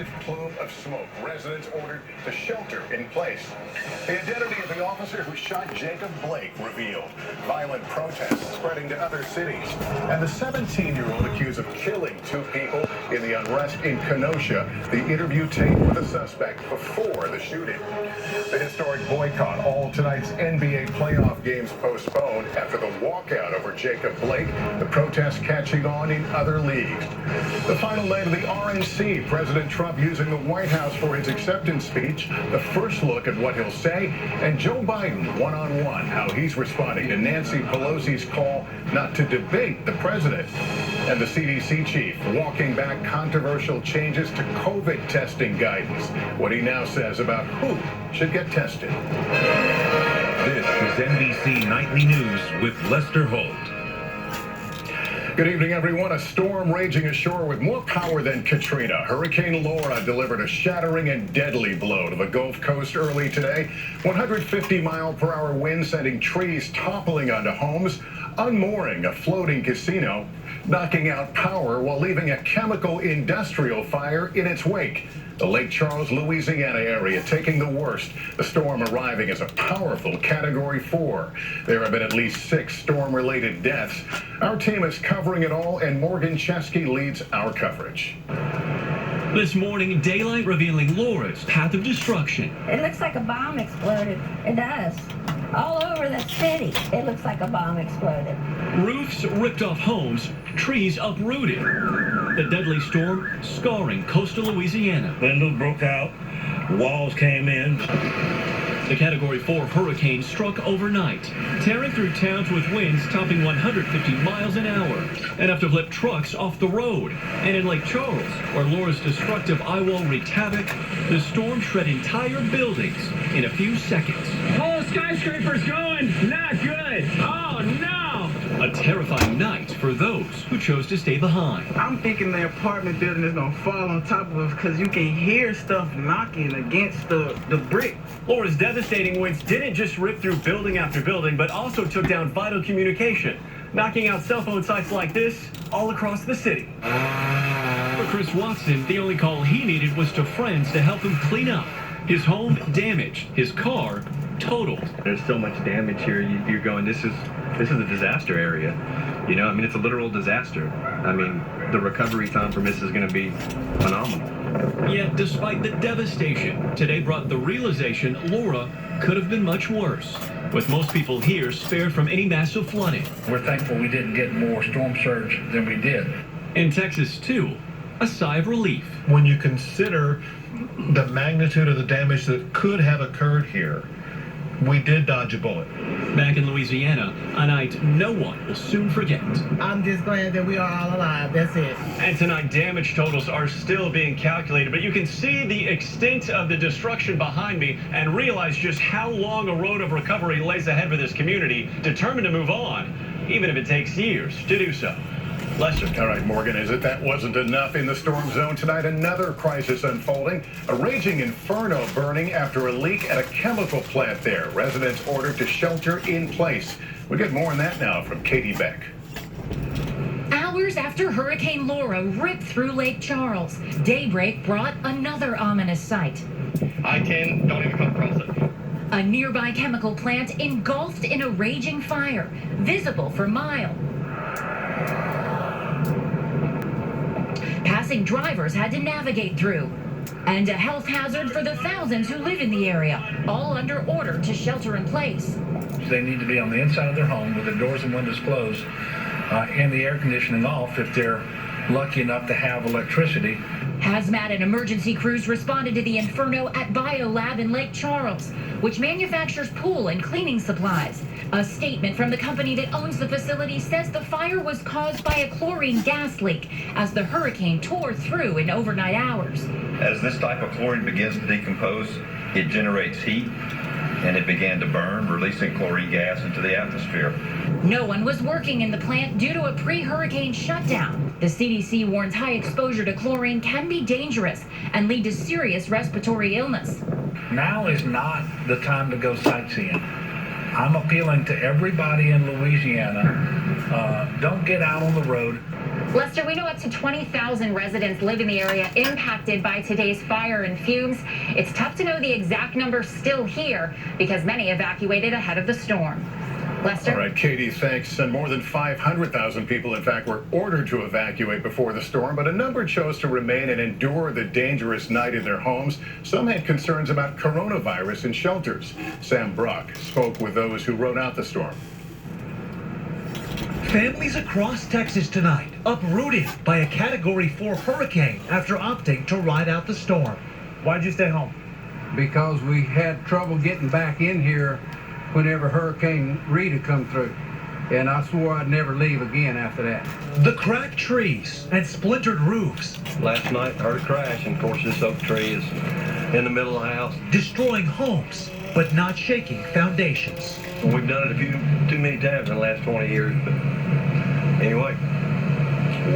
massive plume of smoke. Residents ordered to shelter in place. The identity of the officer who shot Jacob Blake revealed. Violent protests spreading to other cities. And the 17-year-old accused of killing 2 people in the unrest in Kenosha. The interview tape with the suspect before the shooting. The historic boycott. All tonight's NBA playoff games postponed after the walkout over Jacob Blake. The protests catching on in other leagues. The final night of the RNC. President Trump using the White House for his acceptance speech. The first look at what he'll say. And Joe Biden one-on-one. How he's responding to Nancy Pelosi's call not to debate the president. And the CDC chief walking back controversial changes to COVID testing guidance. What he now says about who should get tested. This is NBC Nightly News with Lester Holt. Good evening, everyone. A storm raging ashore with more power than Katrina. Hurricane Laura delivered a shattering and deadly blow to the Gulf Coast early today. 150-mile-per-hour wind sending trees toppling onto homes, unmooring a floating casino, knocking out power while leaving a chemical industrial fire in its wake. The Lake Charles, Louisiana area taking the worst. The storm arriving as a powerful Category 4. There have been at least 6 storm-related deaths. Our team is covering it all, and Morgan Chesky leads our coverage. This morning, daylight revealing Laura's path of destruction. It looks like a bomb exploded. It does. All over the city, it looks like a bomb exploded. Roofs ripped off homes, trees uprooted. The deadly storm scarring coastal Louisiana. Windows broke out, walls came in. The Category 4 hurricane struck overnight, tearing through towns with winds topping 150 miles an hour, enough to flip trucks off the road. And in Lake Charles, where Laura's destructive eye wall wreaked havoc, the storm shred entire buildings in a few seconds. Whole skyscraper's going, not good. Oh no! A terrifying night for those who chose to stay behind. I'm thinking the apartment building is gonna fall on top of us because you can hear stuff knocking against the brick. Laura's devastating winds didn't just rip through building after building, but also took down vital communication, knocking out cell phone sites like this all across the city. For Chris Watson, the only call he needed was to friends to help him clean up. His home damaged, his car totaled. There's so much damage here. You're going, this is a disaster area. You know, I mean, it's a literal disaster. I mean, the recovery time from this is going to be phenomenal. Yet, despite the devastation, today brought the realization Laura could have been much worse, with most people here spared from any massive flooding. We're thankful we didn't get more storm surge than we did. In Texas, too, a sigh of relief. When you consider the magnitude of the damage that could have occurred here, we did dodge a bullet. Back in Louisiana, a night no one will soon forget. I'm just glad that we are all alive, that's it. And tonight, damage totals are still being calculated, but you can see the extent of the destruction behind me and realize just how long a road of recovery lays ahead for this community, determined to move on, even if it takes years to do so. Lester. All right, Morgan, as if that wasn't enough in the storm zone tonight, another crisis unfolding. A raging inferno burning after a leak at a chemical plant there. Residents ordered to shelter in place. We get more on that now from Katie Beck. Hours after Hurricane Laura ripped through Lake Charles, daybreak brought another ominous sight. I-10, don't even come across it. A nearby chemical plant engulfed in a raging fire, visible for miles. Passing drivers had to navigate through. And a health hazard for the thousands who live in the area, all under order to shelter in place. They need to be on the inside of their home with their doors and windows closed and the air conditioning off if they're lucky enough to have electricity. Hazmat and emergency crews responded to the inferno at BioLab in Lake Charles, which manufactures pool and cleaning supplies. A statement from the company that owns the facility says the fire was caused by a chlorine gas leak as the hurricane tore through in overnight hours. As this type of chlorine begins to decompose, it generates heat, and it began to burn, releasing chlorine gas into the atmosphere. No one was working in the plant due to a pre-hurricane shutdown. The CDC warns high exposure to chlorine can be dangerous and lead to serious respiratory illness. Now is not the time to go sightseeing. I'm appealing to everybody in Louisiana, don't get out on the road. Lester, we know up to 20,000 residents live in the area impacted by today's fire and fumes. It's tough to know the exact number still here because many evacuated ahead of the storm. Lester? All right, Katie, thanks. And more than 500,000 people, in fact, were ordered to evacuate before the storm, but a number chose to remain and endure the dangerous night in their homes. Some had concerns about coronavirus in shelters. Sam Brock spoke with those who rode out the storm. Families across Texas tonight uprooted by a Category 4 hurricane after opting to ride out the storm. Why'd you stay home? Because we had trouble getting back in here whenever Hurricane Rita come through. And I swore I'd never leave again after that. The cracked trees and splintered roofs. Last night, heard a crash, and of course this oak tree is in the middle of the house. Destroying homes, but not shaking foundations. We've done it too many times in the last 20 years, but anyway,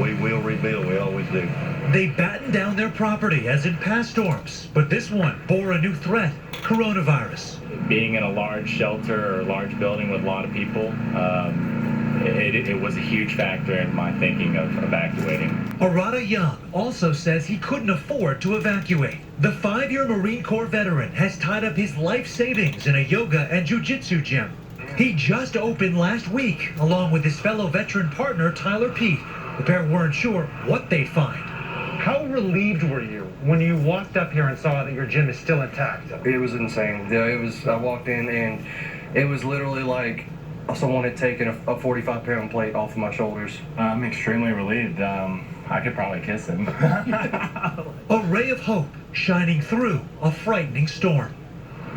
we will rebuild. We always do. They battened down their property as in past storms, but this one bore a new threat: coronavirus. Being in a large shelter or a large building with a lot of people, it was a huge factor in my thinking of evacuating. Arada Young also says he couldn't afford to evacuate. The 5-year Marine Corps veteran has tied up his life savings in a yoga and jiu-jitsu gym. He just opened last week, along with his fellow veteran partner, Tyler Pete. The pair weren't sure what they'd find. How relieved were you when you walked up here and saw that your gym is still intact? It was insane. I walked in and it was literally like someone had taken a 45-pound plate off of my shoulders. I'm extremely relieved. I could probably kiss him. A ray of hope shining through a frightening storm.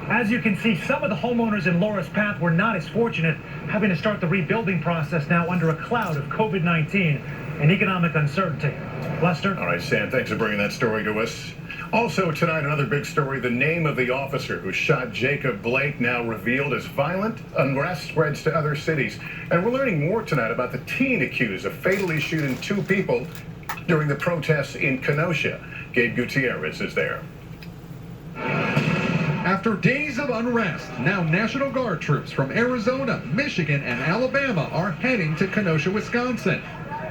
As you can see, some of the homeowners in Laura's Path were not as fortunate, having to start the rebuilding process now under a cloud of COVID-19 and economic uncertainty. Lester? All right, Sam, thanks for bringing that story to us. Also tonight, another big story. The name of the officer who shot Jacob Blake now revealed as violent unrest spreads to other cities. And we're learning more tonight about the teen accused of fatally shooting 2 people during the protests in Kenosha. Gabe Gutierrez is there. After days of unrest, now National Guard troops from Arizona, Michigan, and Alabama are heading to Kenosha, Wisconsin,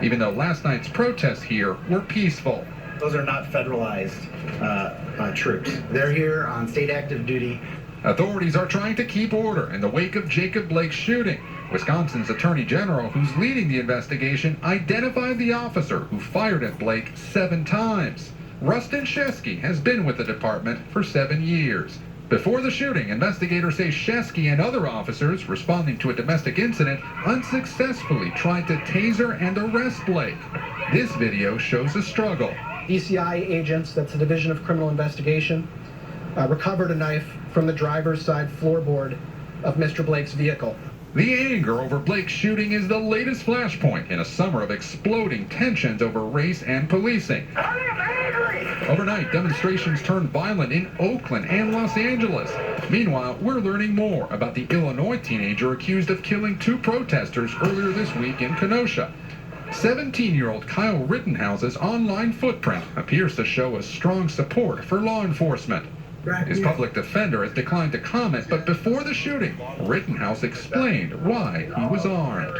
even though last night's protests here were peaceful. Those are not federalized troops. They're here on state active duty. Authorities are trying to keep order in the wake of Jacob Blake's shooting. Wisconsin's Attorney General, who's leading the investigation, identified the officer who fired at Blake 7 times. Rustin Shesky has been with the department for 7 years. Before the shooting, investigators say Shesky and other officers responding to a domestic incident unsuccessfully tried to taser and arrest Blake. This video shows a struggle. ECI agents, that's the Division of Criminal Investigation, recovered a knife from the driver's side floorboard of Mr. Blake's vehicle. The anger over Blake's shooting is the latest flashpoint in a summer of exploding tensions over race and policing. Overnight, demonstrations turned violent in Oakland and Los Angeles. Meanwhile, we're learning more about the Illinois teenager accused of killing 2 protesters earlier this week in Kenosha. 17-year-old Kyle Rittenhouse's online footprint appears to show a strong support for law enforcement. His public defender has declined to comment, but before the shooting, Rittenhouse explained why he was armed.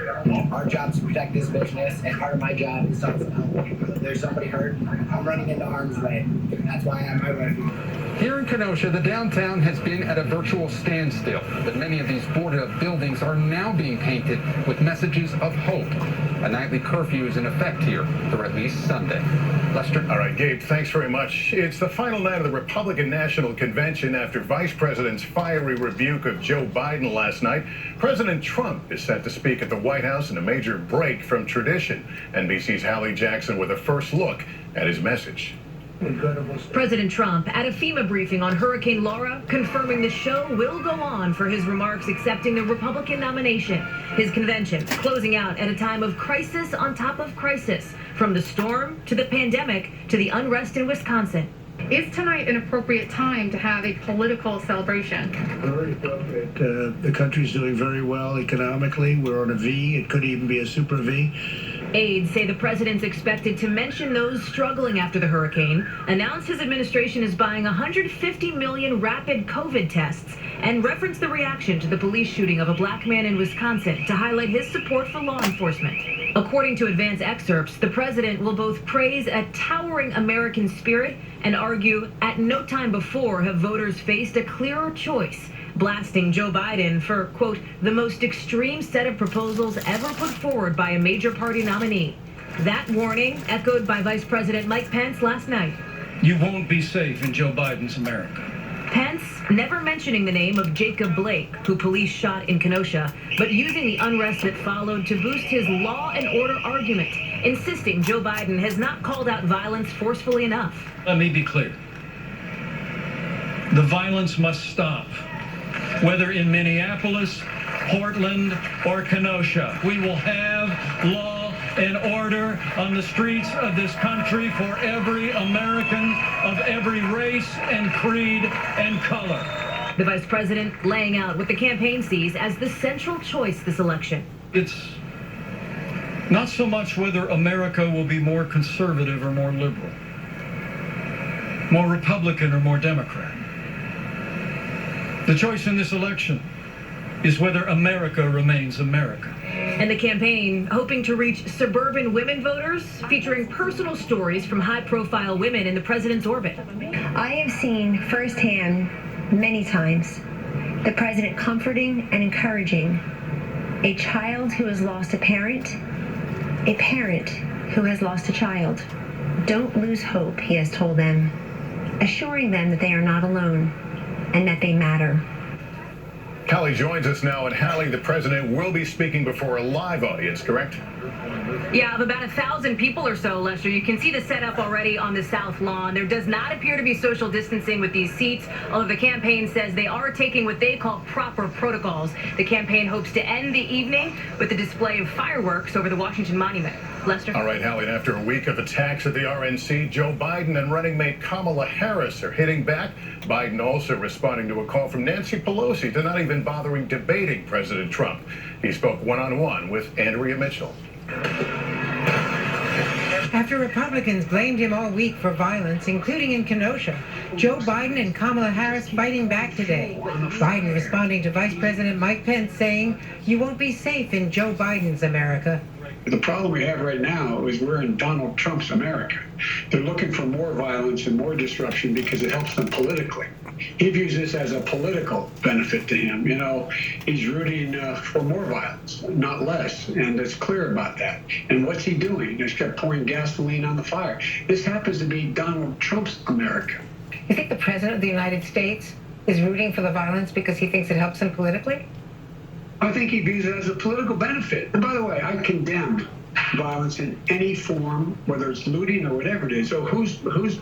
Our job is to protect this business, and part of my job is to help people. If there's somebody hurt, I'm running into harm's way. That's why I'm my refuge. Here in Kenosha, the downtown has been at a virtual standstill, but many of these boarded-up buildings are now being painted with messages of hope. A nightly curfew is in effect here through at least Sunday. Lester? All right, Gabe, thanks very much. It's the final night of the Republican National Convention after Vice President's fiery rebuke of Joe Biden last night. President Trump is set to speak at the White House in a major break from tradition. NBC's Hallie Jackson with a first look at his message. President Trump at a FEMA briefing on Hurricane Laura, confirming the show will go on for his remarks accepting the Republican nomination. His convention closing out at a time of crisis on top of crisis, from the storm to the pandemic to the unrest in Wisconsin. Is tonight an appropriate time to have a political celebration? Very appropriate. The country's doing very well economically. We're on a V. It could even be a super V. Aides say the president's expected to mention those struggling after the hurricane, announce his administration is buying 150 million rapid COVID tests, and reference the reaction to the police shooting of a black man in Wisconsin to highlight his support for law enforcement. According to advance excerpts, the president will both praise a towering American spirit and argue at no time before have voters faced a clearer choice, blasting Joe Biden for, quote, the most extreme set of proposals ever put forward by a major party nominee. That warning echoed by Vice President Mike Pence last night. You won't be safe in Joe Biden's America. Pence never mentioning the name of Jacob Blake, who police shot in Kenosha, but using the unrest that followed to boost his law and order argument, insisting Joe Biden has not called out violence forcefully enough. Let me be clear. The violence must stop. Whether in Minneapolis, Portland, or Kenosha, we will have law and order on the streets of this country for every American of every race and creed and color. The vice president laying out what the campaign sees as the central choice this election. It's not so much whether America will be more conservative or more liberal, more Republican or more Democrat. The choice in this election is whether America remains America. And the campaign hoping to reach suburban women voters, featuring personal stories from high-profile women in the president's orbit. I have seen firsthand, many times, the president comforting and encouraging a child who has lost a parent who has lost a child. Don't lose hope, he has told them, assuring them that they are not alone and that they matter. Hallie joins us now, and Hallie, the president will be speaking before a live audience, correct? Yeah, of about 1,000 people or so, Lester. You can see the setup already on the South Lawn. There does not appear to be social distancing with these seats, although the campaign says they are taking what they call proper protocols. The campaign hopes to end the evening with a display of fireworks over the Washington Monument. Lester? All right, Hallie, and after a week of attacks at the RNC, Joe Biden and running mate Kamala Harris are hitting back. Biden also responding to a call from Nancy Pelosi to not even bothering debating President Trump. He spoke one-on-one with Andrea Mitchell. After Republicans blamed him all week for violence, including in Kenosha, Joe Biden and Kamala Harris fighting back today. Biden responding to Vice President Mike Pence saying, "You won't be safe in Joe Biden's America." The problem we have right now is we're in Donald Trump's America. They're looking for more violence and more disruption because it helps them politically. He views this as a political benefit to him. You know, he's rooting for more violence, not less, and it's clear about that. And what's he doing? He just kept pouring gasoline on the fire. This happens to be Donald Trump's America. You think the President of the United States is rooting for the violence because he thinks it helps him politically? I think he views it as a political benefit. And by the way, I condemn violence in any form, whether it's looting or whatever it is. So who's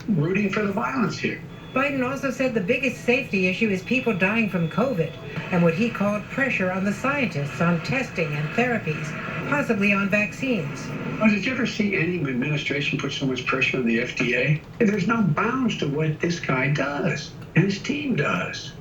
rooting for the violence here? Biden also said the biggest safety issue is people dying from COVID and what he called pressure on the scientists on testing and therapies, possibly on vaccines. Well, did you ever see any administration put so much pressure on the FDA? There's no bounds to what this guy does and his team does.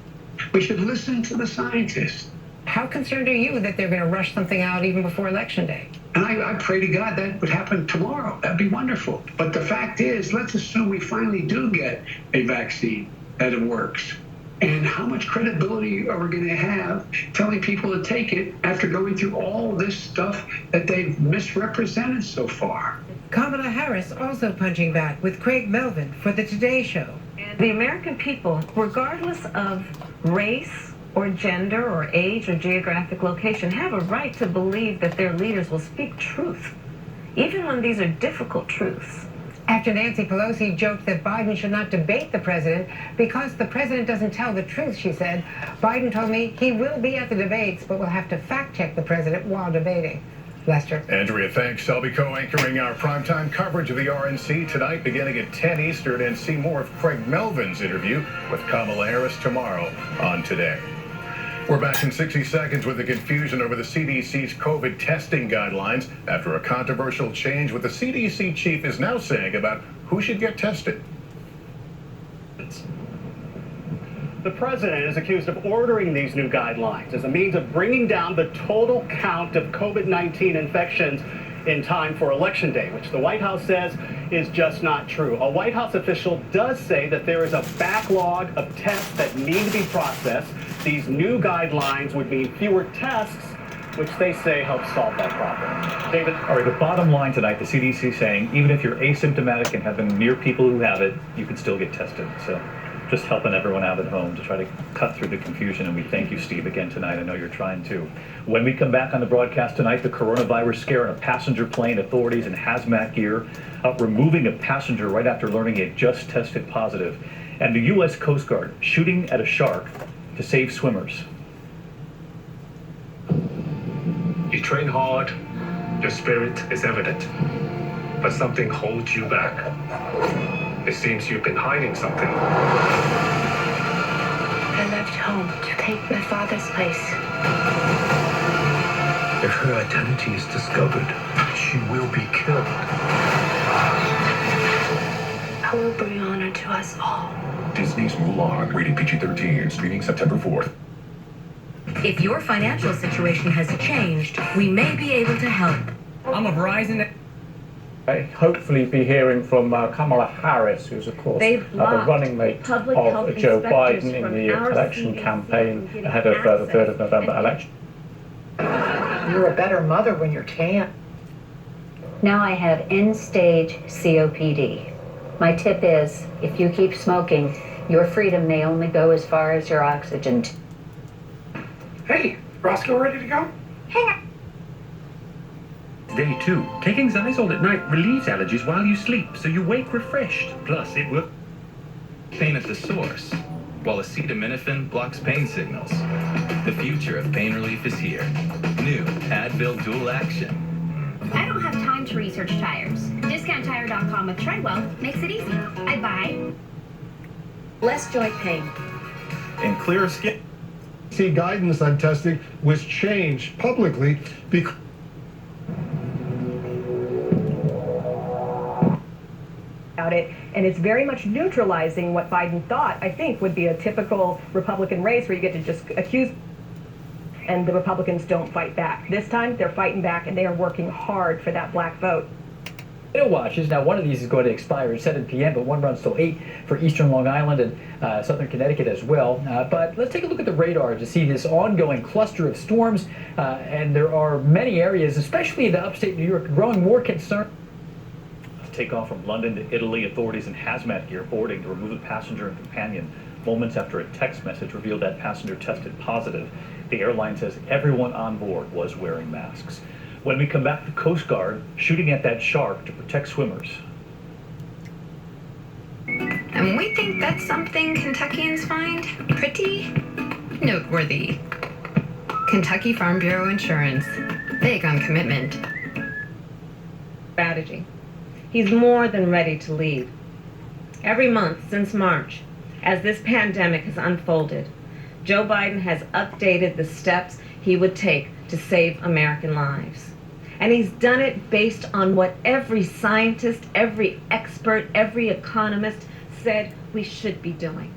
We should listen to the scientists. How concerned are you that they're going to rush something out even before Election Day? And I pray to God that would happen tomorrow. That'd be wonderful. But the fact is, let's assume we finally do get a vaccine, that it works. And how much credibility are we going to have telling people to take it after going through all this stuff that they've misrepresented so far? Kamala Harris also punching back with Craig Melvin for the Today Show. The American people, regardless of race, or gender, or age, or geographic location, have a right to believe that their leaders will speak truth, even when these are difficult truths. After Nancy Pelosi joked that Biden should not debate the president because the president doesn't tell the truth, she said, Biden told me he will be at the debates, but will have to fact-check the president while debating. Lester. Andrea, thanks. I'll be co-anchoring our primetime coverage of the RNC tonight, beginning at 10 Eastern, and see more of Craig Melvin's interview with Kamala Harris tomorrow on Today. We're back in 60 seconds with the confusion over the CDC's COVID testing guidelines after a controversial change what the CDC chief is now saying about who should get tested. The president is accused of ordering these new guidelines as a means of bringing down the total count of COVID-19 infections in time for Election Day, which the White House says is just not true. A White House official does say that there is a backlog of tests that need to be processed. These new guidelines would mean fewer tests, which they say helps solve that problem. David? All right, the bottom line tonight, the CDC saying even if you're asymptomatic and have been near people who have it, you can still get tested. So just helping everyone out at home to try to cut through the confusion. And we thank you, Steve, again tonight. I know you're trying to. When we come back on the broadcast tonight, the coronavirus scare in a passenger plane, authorities in hazmat gear removing a passenger right after learning he had just tested positive. And the U.S. Coast Guard shooting at a shark to save swimmers. You train hard, your spirit is evident, but something holds you back. It seems you've been hiding something. I left home to take my father's place. If her identity is discovered, she will be killed. I will bring honor to us all. Disney's Mulan, rated PG-13, streaming September 4th. If your financial situation has changed, we may be able to help. I'm a Verizon. Hopefully be hearing from Kamala Harris, who's of course the running mate of Joe Biden in the election campaign ahead of the 3rd of November election. You're a better mother when you're tan. Now I have end-stage COPD. My tip is, if you keep smoking, your freedom may only go as far as your oxygen. Hey, Roscoe ready to go? Hang on. Day 2. Taking Zysol at night relieves allergies while you sleep, so you wake refreshed. Plus, it will pain at the source, while acetaminophen blocks pain signals. The future of pain relief is here. New Advil Dual Action. I don't have time to research tires. DiscountTire.com with Treadwell makes it easy. I buy less joint pain and clearer skin. CDC guidance on testing was changed publicly because about it, and it's very much neutralizing what Biden thought, I think, would be a typical Republican race where you get to just accuse and the Republicans don't fight back. This time, they're fighting back, and they are working hard for that black vote. Watches. Now, one of these is going to expire at 7 p.m., but one runs till 8 for eastern Long Island and southern Connecticut as well. But let's take a look at the radar to see this ongoing cluster of storms. And there are many areas, especially in the upstate New York, growing more concern. Takeoff from London to Italy, authorities in hazmat gear boarding to remove a passenger and companion moments after a text message revealed that passenger tested positive. The airline says everyone on board was wearing masks. When we come back, the Coast Guard shooting at that shark to protect swimmers. And we think that's something Kentuckians find pretty noteworthy. Kentucky Farm Bureau Insurance, big on commitment. Strategy. He's more than ready to lead. Every month since March, as this pandemic has unfolded, Joe Biden has updated the steps he would take to save American lives. And he's done it based on what every scientist, every expert, every economist said we should be doing.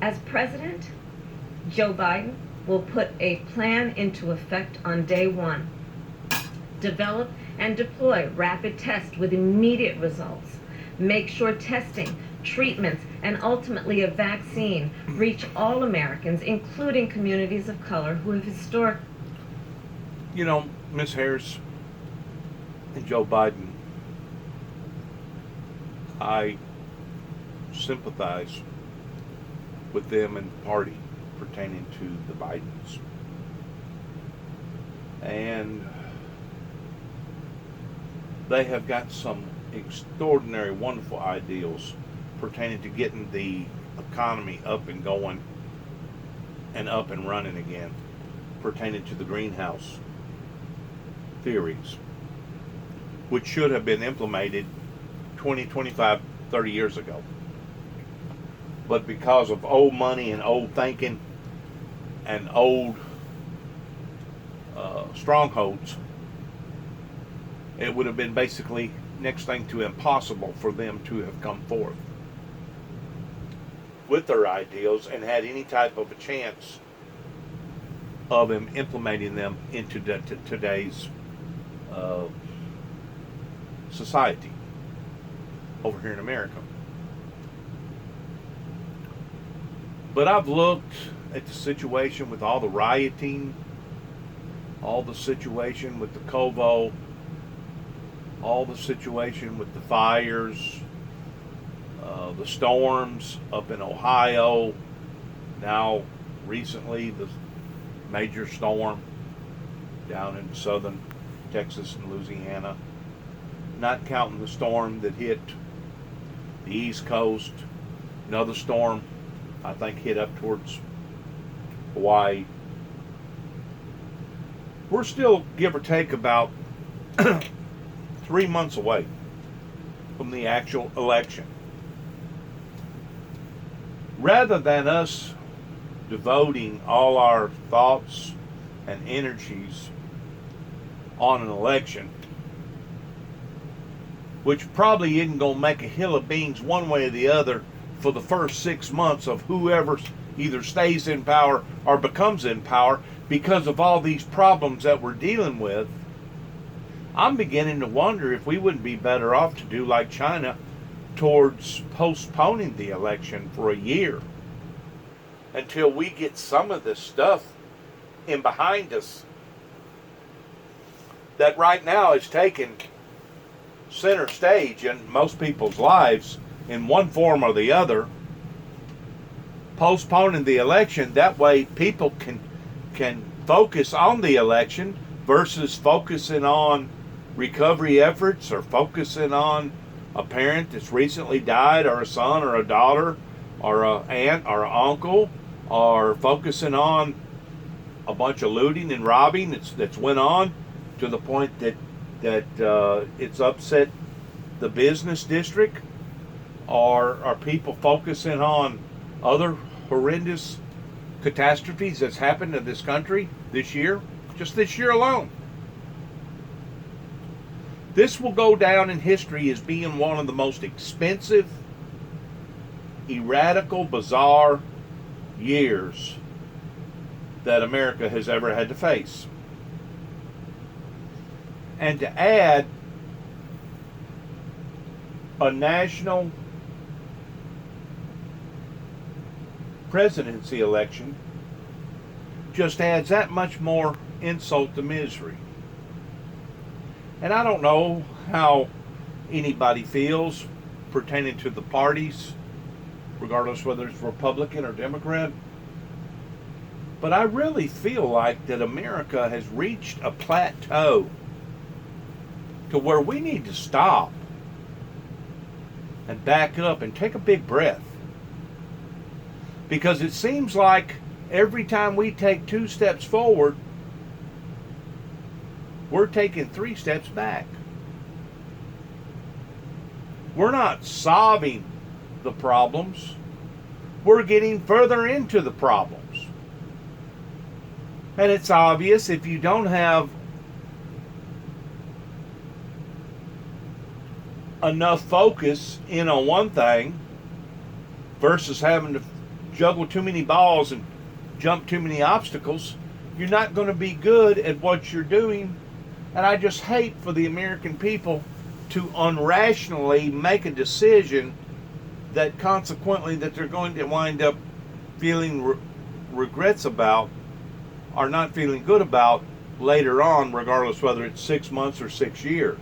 As president, Joe Biden will put a plan into effect on day 1. Develop and deploy rapid tests with immediate results. Make sure testing, treatments, and ultimately a vaccine reach all Americans, including communities of color who have historically... You know, Ms. Harris and Joe Biden, I sympathize with them and the party pertaining to the Bidens. And they have got some extraordinary, wonderful ideals pertaining to getting the economy up and going and up and running again, pertaining to the greenhouse theories, which should have been implemented 20, 25, 30 years ago. But because of old money and old thinking and old strongholds, it would have been basically next thing to impossible for them to have come forth with their ideals and had any type of a chance of them implementing them into today's society over here in America. But I've looked at the situation with all the rioting all the situation with the Kovo, all the situation with the fires, the storms up in Ohio, now recently the major storm down in southern Texas and Louisiana, not counting the storm that hit the East Coast, another storm I think hit up towards Hawaii. We're still, give or take, about 3 months away from the actual election. Rather than us devoting all our thoughts and energies on an election, which probably isn't going to make a hill of beans one way or the other for the first 6 months of whoever either stays in power or becomes in power, because of all these problems that we're dealing with, I'm beginning to wonder if we wouldn't be better off to do like China towards postponing the election for a year until we get some of this stuff in behind us that right now is taking center stage in most people's lives in one form or the other. Postponing the election, that way people can focus on the election versus focusing on recovery efforts or focusing on a parent that's recently died, or a son or a daughter or an aunt or an uncle, or focusing on a bunch of looting and robbing that's went on to the point that it's upset the business district, or are people focusing on other horrendous catastrophes that's happened to this country this year, just this year alone. This will go down in history as being one of the most expensive, erratical, bizarre years that America has ever had to face. And to add a national presidency election just adds that much more insult to misery. And I don't know how anybody feels pertaining to the parties, regardless whether it's Republican or Democrat, but I really feel like that America has reached a plateau to where we need to stop and back up and take a big breath. Because it seems like every time we take 2 steps forward, we're taking 3 steps back. We're not solving the problems. We're getting further into the problems. And it's obvious if you don't have enough focus in on one thing versus having to juggle too many balls and jump too many obstacles, you're not going to be good at what you're doing. And I just hate for the American people to unrationally make a decision that consequently that they're going to wind up feeling regrets about, or not feeling good about later on, regardless whether it's 6 months or 6 years.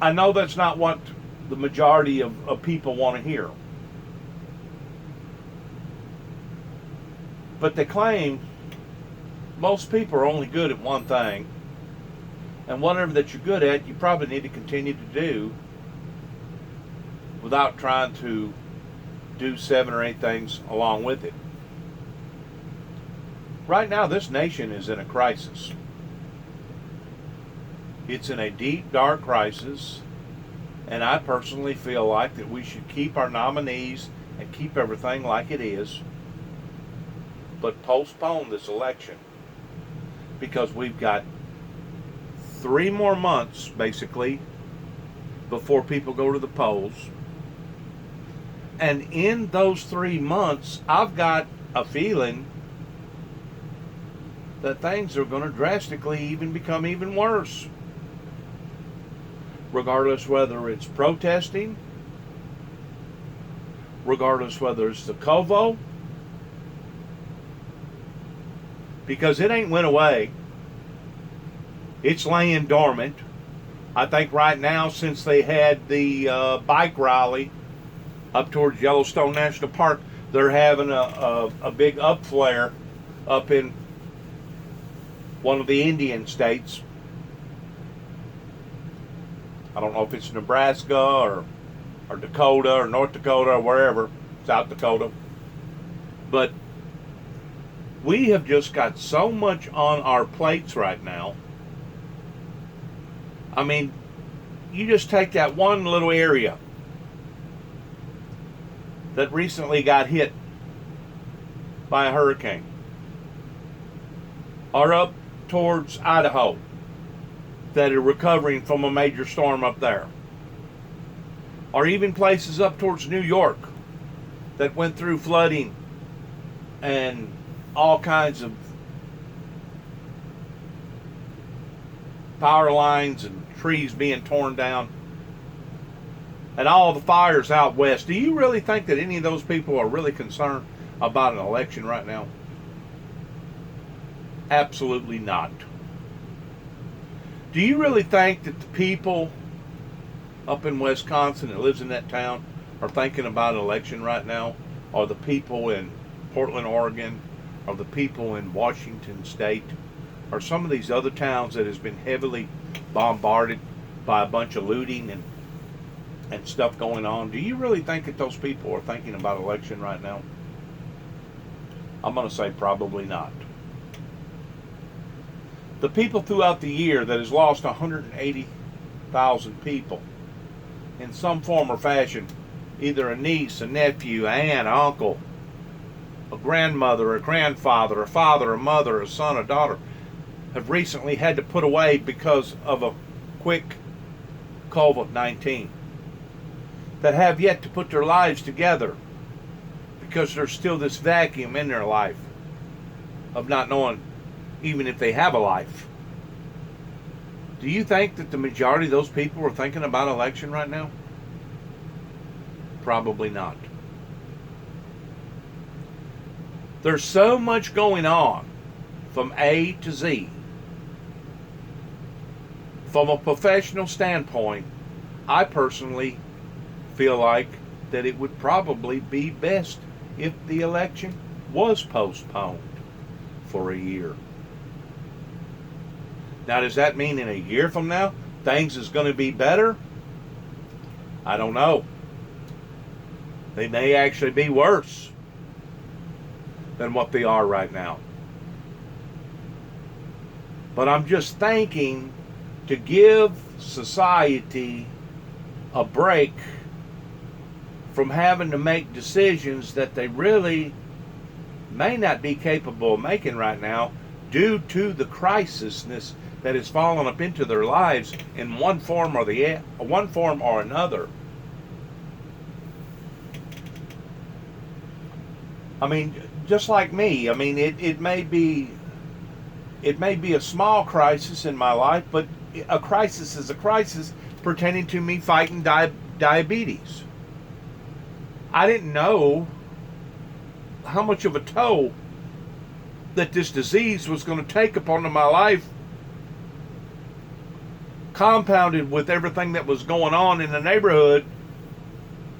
I know that's not what the majority of people want to hear. But they claim most people are only good at one thing, and whatever that you're good at, you probably need to continue to do without trying to do 7 or 8 things along with it. Right now, this nation is in a crisis. It's in a deep, dark crisis, and I personally feel like that we should keep our nominees and keep everything like it is, but postpone this election, because we've got 3 more months, basically, before people go to the polls. And in those 3 months, I've got a feeling that things are going to drastically become even worse. Regardless whether it's protesting, regardless whether it's the Kovo, because it ain't went away. It's laying dormant. I think right now, since they had the bike rally up towards Yellowstone National Park, they're having a big upflare up in one of the Indian states. I don't know if it's Nebraska or Dakota or North Dakota or wherever, South Dakota. But we have just got so much on our plates right now. I mean, you just take that one little area that recently got hit by a hurricane, or up towards Idaho that are recovering from a major storm up there, or even places up towards New York that went through flooding and all kinds of power lines and trees being torn down, and all the fires out west. Do you really think that any of those people are really concerned about an election right now? Absolutely not. Do you really think that the people up in Wisconsin that lives in that town are thinking about an election right now? Or the people in Portland, Oregon? Or the people in Washington State? Or some of these other towns that has been heavily bombarded by a bunch of looting and stuff going on? Do you really think that those people are thinking about election right now? I'm going to say probably not. The people throughout the year that has lost 180,000 people in some form or fashion, either a niece, a nephew, an aunt, an uncle, a grandmother, a grandfather, a father, a mother, a son, a daughter, have recently had to put away because of a quick COVID-19, that have yet to put their lives together because there's still this vacuum in their life of not knowing even if they have a life. Do you think that the majority of those people are thinking about election right now? Probably not. There's so much going on from A to Z. From a professional standpoint, I personally feel like that it would probably be best if the election was postponed for a year. Now, does that mean in a year from now things is going to be better? I don't know. They may actually be worse than what they are right now. But I'm just thinking, to give society a break from having to make decisions that they really may not be capable of making right now due to the crisisness that has fallen up into their lives in one form or another. I mean, just like me, I mean, it may be a small crisis in my life, but a crisis is a crisis pertaining to me fighting diabetes. I didn't know how much of a toll that this disease was going to take upon my life, compounded with everything that was going on in the neighborhood,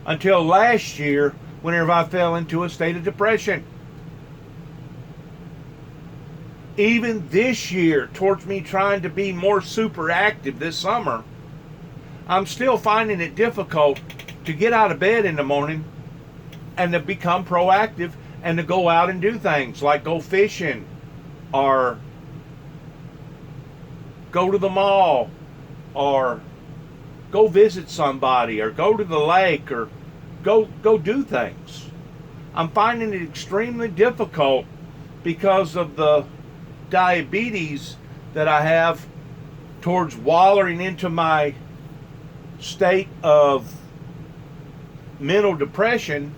until last year, whenever I fell into a state of depression. Even this year, towards me trying to be more super active this summer, I'm still finding it difficult to get out of bed in the morning and to become proactive and to go out and do things like go fishing or go to the mall or go visit somebody or go to the lake or go do things. I'm finding it extremely difficult because of the diabetes that I have, towards wallowing into my state of mental depression,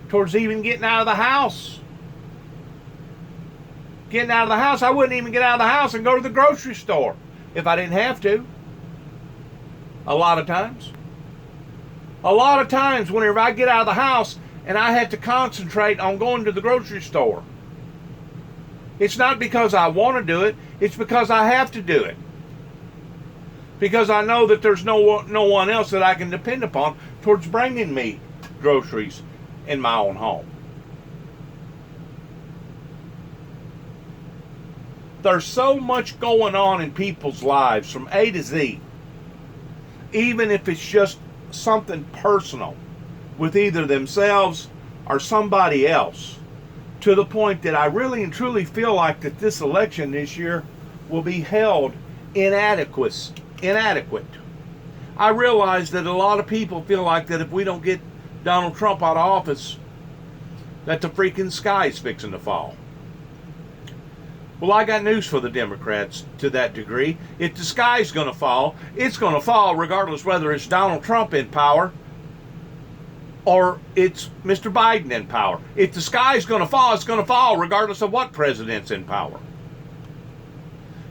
towards even getting out of the house. Getting out of the house, I wouldn't even get out of the house and go to the grocery store if I didn't have to. A lot of times. A lot of times whenever I get out of the house and I have to concentrate on going to the grocery store, it's not because I want to do it, it's because I have to do it. Because I know that there's no one else that I can depend upon towards bringing me groceries in my own home. There's so much going on in people's lives from A to Z, even if it's just something personal with either themselves or somebody else, to the point that I really and truly feel like that this election this year will be held inadequate. I realize that a lot of people feel like that if we don't get Donald Trump out of office, that the freaking sky's fixing to fall. Well, I got news for the Democrats to that degree. If the sky's going to fall, it's going to fall regardless whether it's Donald Trump in power or it's Mr. Biden in power. If the sky's going to fall, it's going to fall regardless of what president's in power.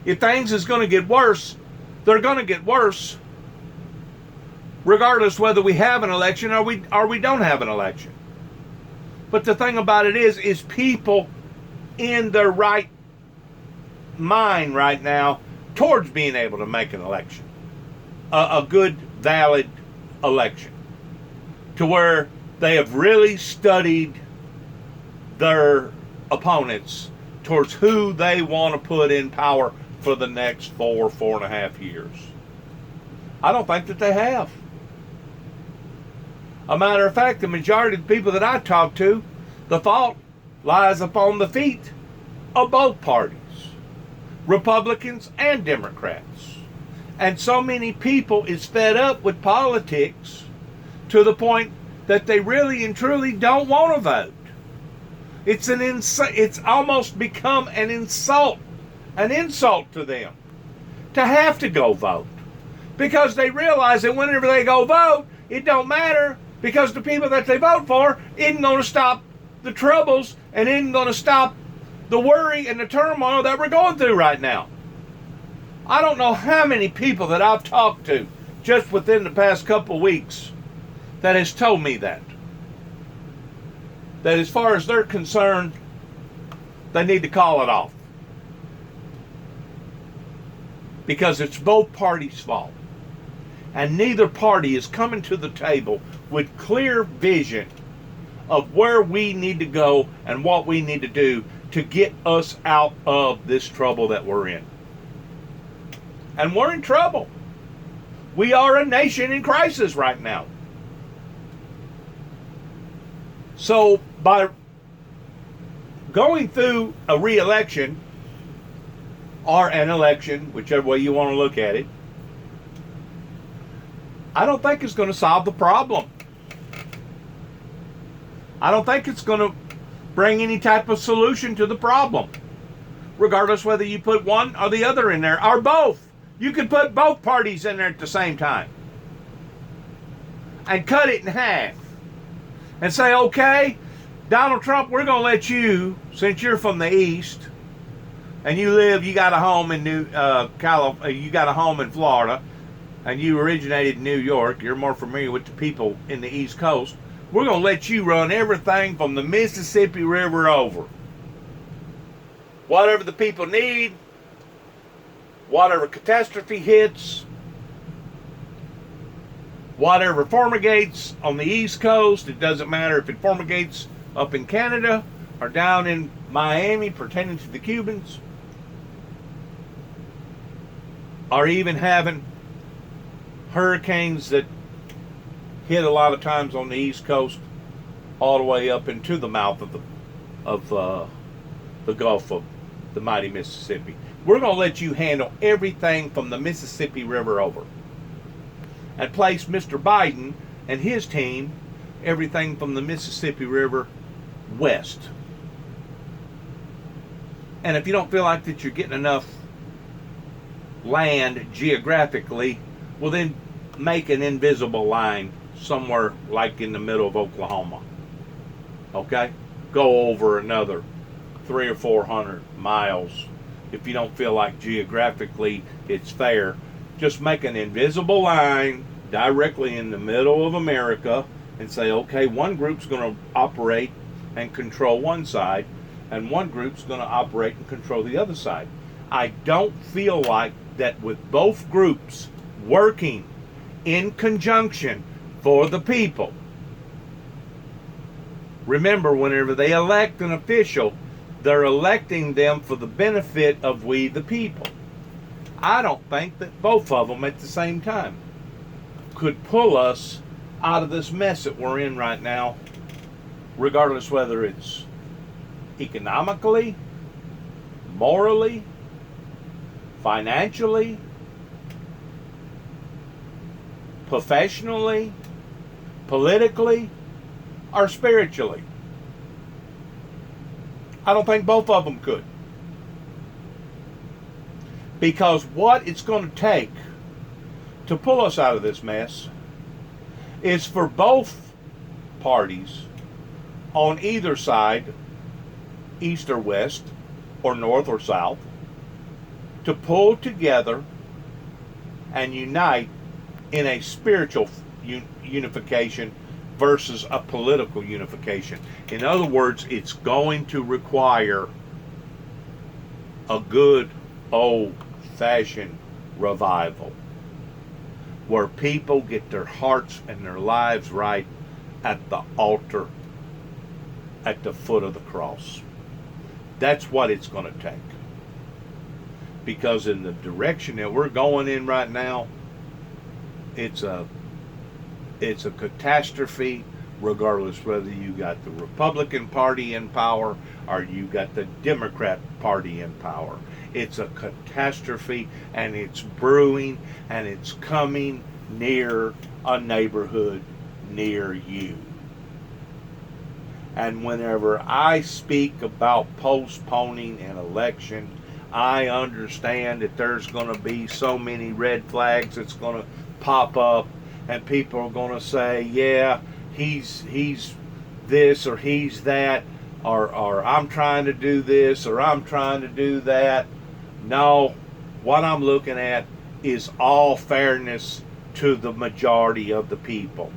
If things is going to get worse, they're going to get worse regardless whether we have an election or we don't have an election. But the thing about it is people in their right mind right now towards being able to make an election, a good, valid election, to where they have really studied their opponents towards who they want to put in power for the next 4.5 years. I don't think that they have. A matter of fact, the majority of the people that I talk to, the fault lies upon the feet of both parties, Republicans and Democrats. And so many people is fed up with politics to the point that they really and truly don't want to vote. It's almost become an insult to them to have to go vote, because they realize that whenever they go vote, it don't matter, because the people that they vote for isn't going to stop the troubles and isn't going to stop the worry and the turmoil that we're going through right now. I don't know how many people that I've talked to just within the past couple weeks that has told me that as far as they're concerned, they need to call it off, because it's both parties' fault, and neither party is coming to the table with clear vision of where we need to go and what we need to do to get us out of this trouble that we're in. And we're in trouble. We are a nation in crisis right now. So by going through a re-election or an election, whichever way you want to look at it, I don't think it's going to solve the problem. I don't think it's going to bring any type of solution to the problem, regardless whether you put one or the other in there, or both. You could put both parties in there at the same time and cut it in half and say, okay, Donald Trump, we're going to let you, since you're from the East and you got a home in you got a home in Florida, and you originated in New York, you're more familiar with the people in the East Coast, we're going to let you run everything from the Mississippi River over. Whatever the people need, whatever catastrophe hits, whatever fumigates on the East Coast, it doesn't matter if it fumigates up in Canada or down in Miami pertaining to the Cubans, or even having hurricanes that hit a lot of times on the East Coast all the way up into the mouth of the Gulf of the mighty Mississippi. We're going to let you handle everything from the Mississippi River over, and place Mr. Biden and his team everything from the Mississippi River west. And if you don't feel like that you're getting enough land geographically, well then make an invisible line somewhere like in the middle of Oklahoma. Okay? Go over another 300 or 400 miles. If you don't feel like geographically it's fair, just make an invisible line directly in the middle of America and say, okay, one group's going to operate and control one side, and one group's going to operate and control the other side. I don't feel like that with both groups working in conjunction for the people. Remember, whenever they elect an official, they're electing them for the benefit of we the people. I don't think that both of them at the same time could pull us out of this mess that we're in right now, regardless whether it's economically, morally, financially, professionally, politically, or spiritually. I don't think both of them could. Because what it's going to take to pull us out of this mess is for both parties on either side, east or west, or north or south, to pull together and unite in a spiritual unification versus a political unification. In other words, it's going to require a good old-fashioned revival where people get their hearts and their lives right at the altar, at the foot of the cross. That's what it's going to take. Because in the direction that we're going in right now, it's a catastrophe, regardless whether you got the Republican Party in power or you got the Democrat Party in power. It's a catastrophe, and it's brewing, and it's coming near a neighborhood near you. And whenever I speak about postponing an election, I understand that there's going to be so many red flags that's going to pop up, and people are going to say, yeah, he's this or he's that, or I'm trying to do this or I'm trying to do that. No, what I'm looking at is all fairness to the majority of the people.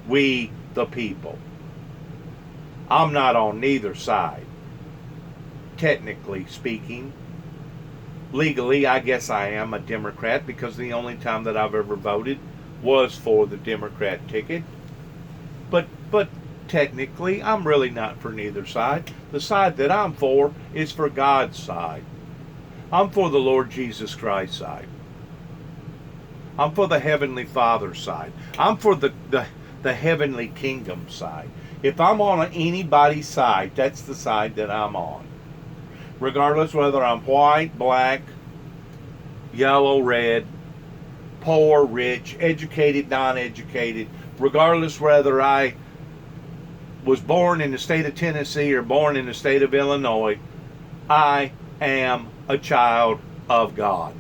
We, the people. I'm not on neither side. Technically speaking, legally, I guess I am a Democrat, because the only time that I've ever voted was for the Democrat ticket. But technically, I'm really not for neither side. The side that I'm for is for God's side. I'm for the Lord Jesus Christ's side. I'm for the Heavenly Father's side. I'm for the Heavenly Kingdom side. If I'm on anybody's side, that's the side that I'm on. Regardless whether I'm white, black, yellow, red, poor, rich, educated, non-educated, regardless whether I was born in the state of Tennessee or born in the state of Illinois, I am a child of God.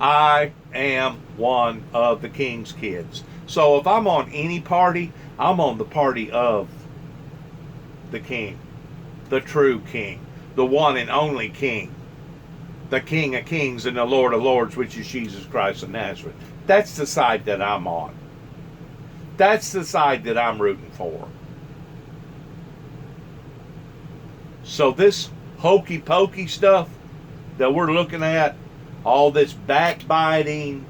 I am one of the King's kids. So if I'm on any party, I'm on the party of the King, the true King, the one and only King, the King of Kings and the Lord of Lords, which is Jesus Christ of Nazareth. That's the side that I'm on. That's the side that I'm rooting for. So this hokey pokey stuff that we're looking at, all this backbiting,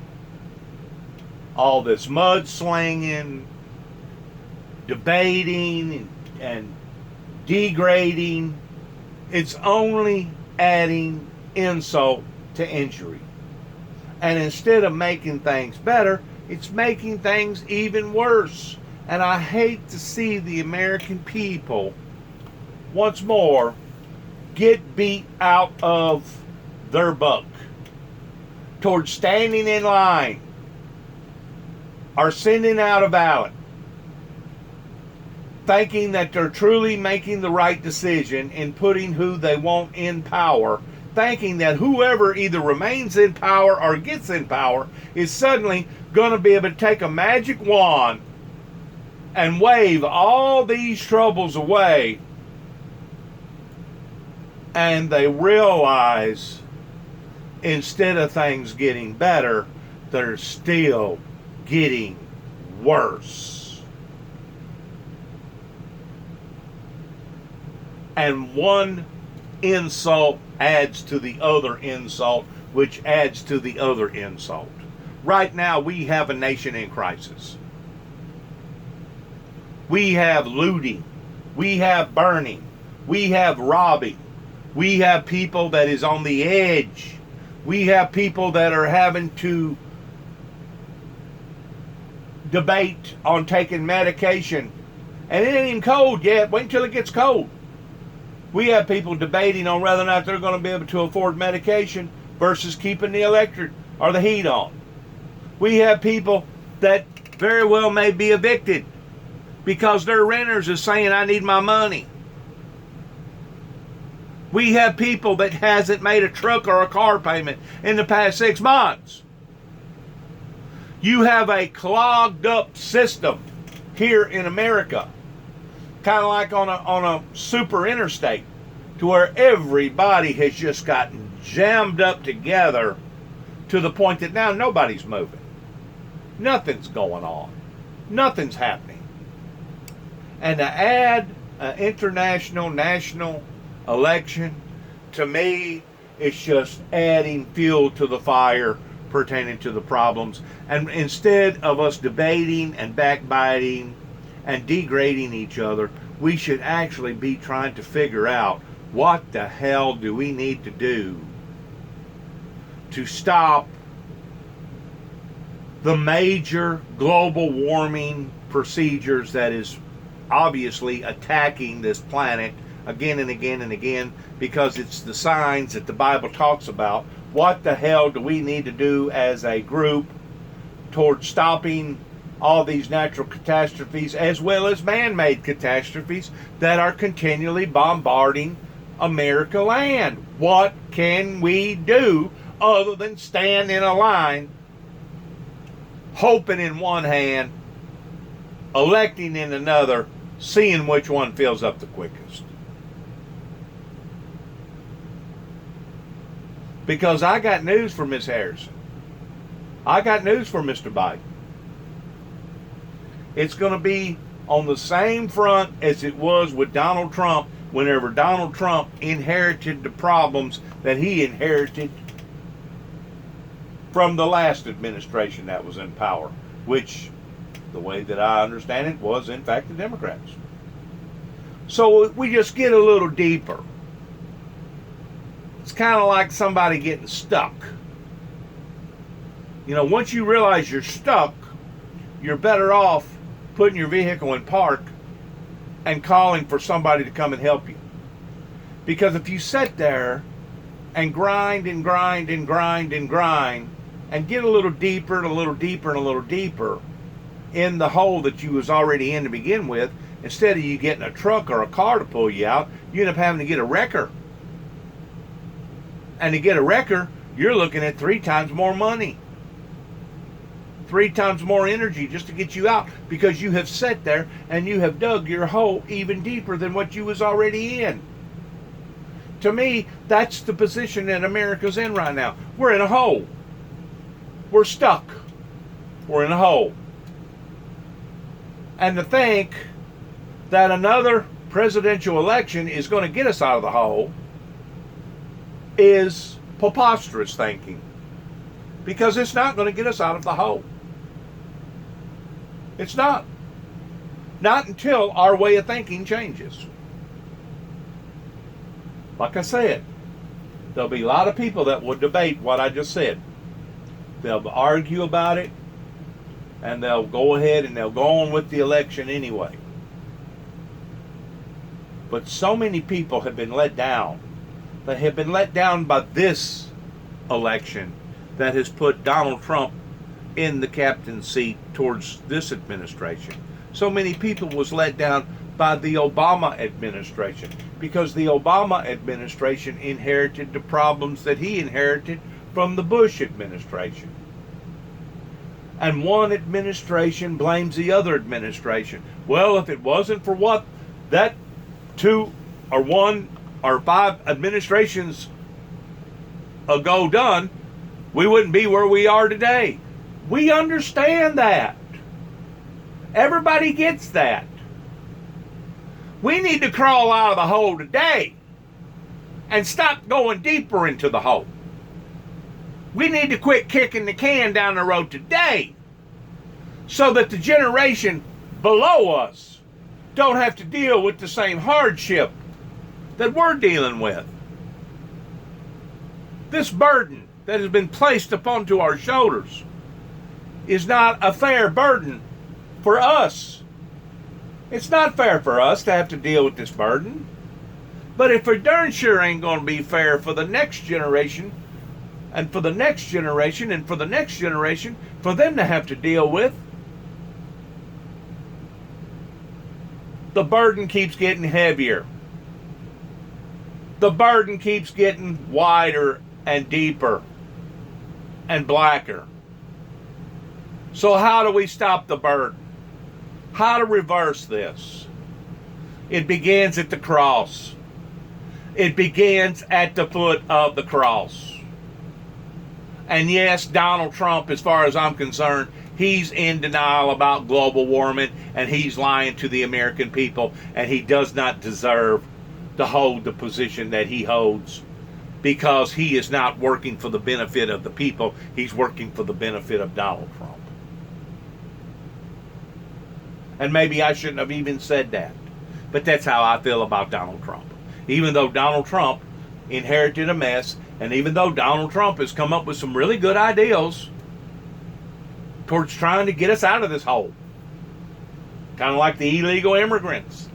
all this mudslinging, debating and degrading, it's only adding insult to injury. And instead of making things better, it's making things even worse. And I hate to see the American people once more get beat out of their buck towards standing in line or sending out a ballot, thinking that they're truly making the right decision in putting who they want in power, thinking that whoever either remains in power or gets in power is suddenly going to be able to take a magic wand and wave all these troubles away. And they realize, instead of things getting better, they're still getting worse. And one insult adds to the other insult, which adds to the other insult. Right now, we have a nation in crisis. We have looting. We have burning. We have robbing. We have people that is on the edge. We have people that are having to debate on taking medication. And it ain't even cold yet. Wait until it gets cold. We have people debating on whether or not they're going to be able to afford medication versus keeping the electric or the heat on. We have people that very well may be evicted because their renters is saying, I need my money. We have people that hasn't made a truck or a car payment in the past 6 months. You have a clogged up system here in America, kind of like on a super interstate, to where everybody has just gotten jammed up together to the point that now nobody's moving. Nothing's going on. Nothing's happening. And to add an international, national election, to me, it's just adding fuel to the fire pertaining to the problems. And instead of us debating and backbiting and degrading each other, we should actually be trying to figure out what the hell do we need to do to stop the major global warming procedures that is obviously attacking this planet again and again and again, because it's the signs that the Bible talks about. What the hell do we need to do as a group towards stopping all these natural catastrophes as well as man-made catastrophes that are continually bombarding America land? What can we do other than stand in a line, hoping in one hand, electing in another, seeing which one fills up the quickest? Because I got news for Miss Harrison. I got news for Mr. Biden. It's going to be on the same front as it was with Donald Trump whenever Donald Trump inherited the problems that he inherited from the last administration that was in power, which, the way that I understand it, was in fact the Democrats. So we just get a little deeper. It's kind of like somebody getting stuck. You know, once you realize you're stuck, you're better off putting your vehicle in park and calling for somebody to come and help you. Because if you sit there and grind and grind and grind and grind and get a little deeper and a little deeper and a little deeper in the hole that you was already in to begin with, instead of you getting a truck or a car to pull you out, you end up having to get a wrecker. And to get a wrecker, you're looking at 3 times more money. 3 times more energy just to get you out, because you have sat there and you have dug your hole even deeper than what you was already in. To me, that's the position that America's in right now. We're in a hole. We're stuck. We're in a hole. And to think that another presidential election is going to get us out of the hole is preposterous thinking, because it's not going to get us out of the hole. It's not. Not until our way of thinking changes. Like I said, there'll be a lot of people that will debate what I just said. They'll argue about it, and they'll go ahead and they'll go on with the election anyway. But so many people have been let down. They have been let down by this election that has put Donald Trump in the captain's seat towards this administration. So many people was let down by the Obama administration, because the Obama administration inherited the problems that he inherited from the Bush administration. And one administration blames the other administration. Well, if it wasn't for what that 2 or 1 or 5 administrations ago done, we wouldn't be where we are today. We understand that. Everybody gets that. We need to crawl out of the hole today and stop going deeper into the hole. We need to quit kicking the can down the road today so that the generation below us don't have to deal with the same hardship that we're dealing with. This burden that has been placed upon to our shoulders is not a fair burden for us. It's not fair for us to have to deal with this burden. But it for darn sure ain't going to be fair for the next generation, and for the next generation, and for the next generation, for them to have to deal with. The burden keeps getting heavier. The burden keeps getting wider and deeper and blacker. So how do we stop the burden? How to reverse this? It begins at the cross. It begins at the foot of the cross. And yes, Donald Trump, as far as I'm concerned, he's in denial about global warming, and he's lying to the American people, and he does not deserve to hold the position that he holds, because he is not working for the benefit of the people. He's working for the benefit of Donald Trump. And maybe I shouldn't have even said that, but that's how I feel about Donald Trump. Even though Donald Trump inherited a mess, and even though Donald Trump has come up with some really good ideals towards trying to get us out of this hole, kind of like the illegal immigrants.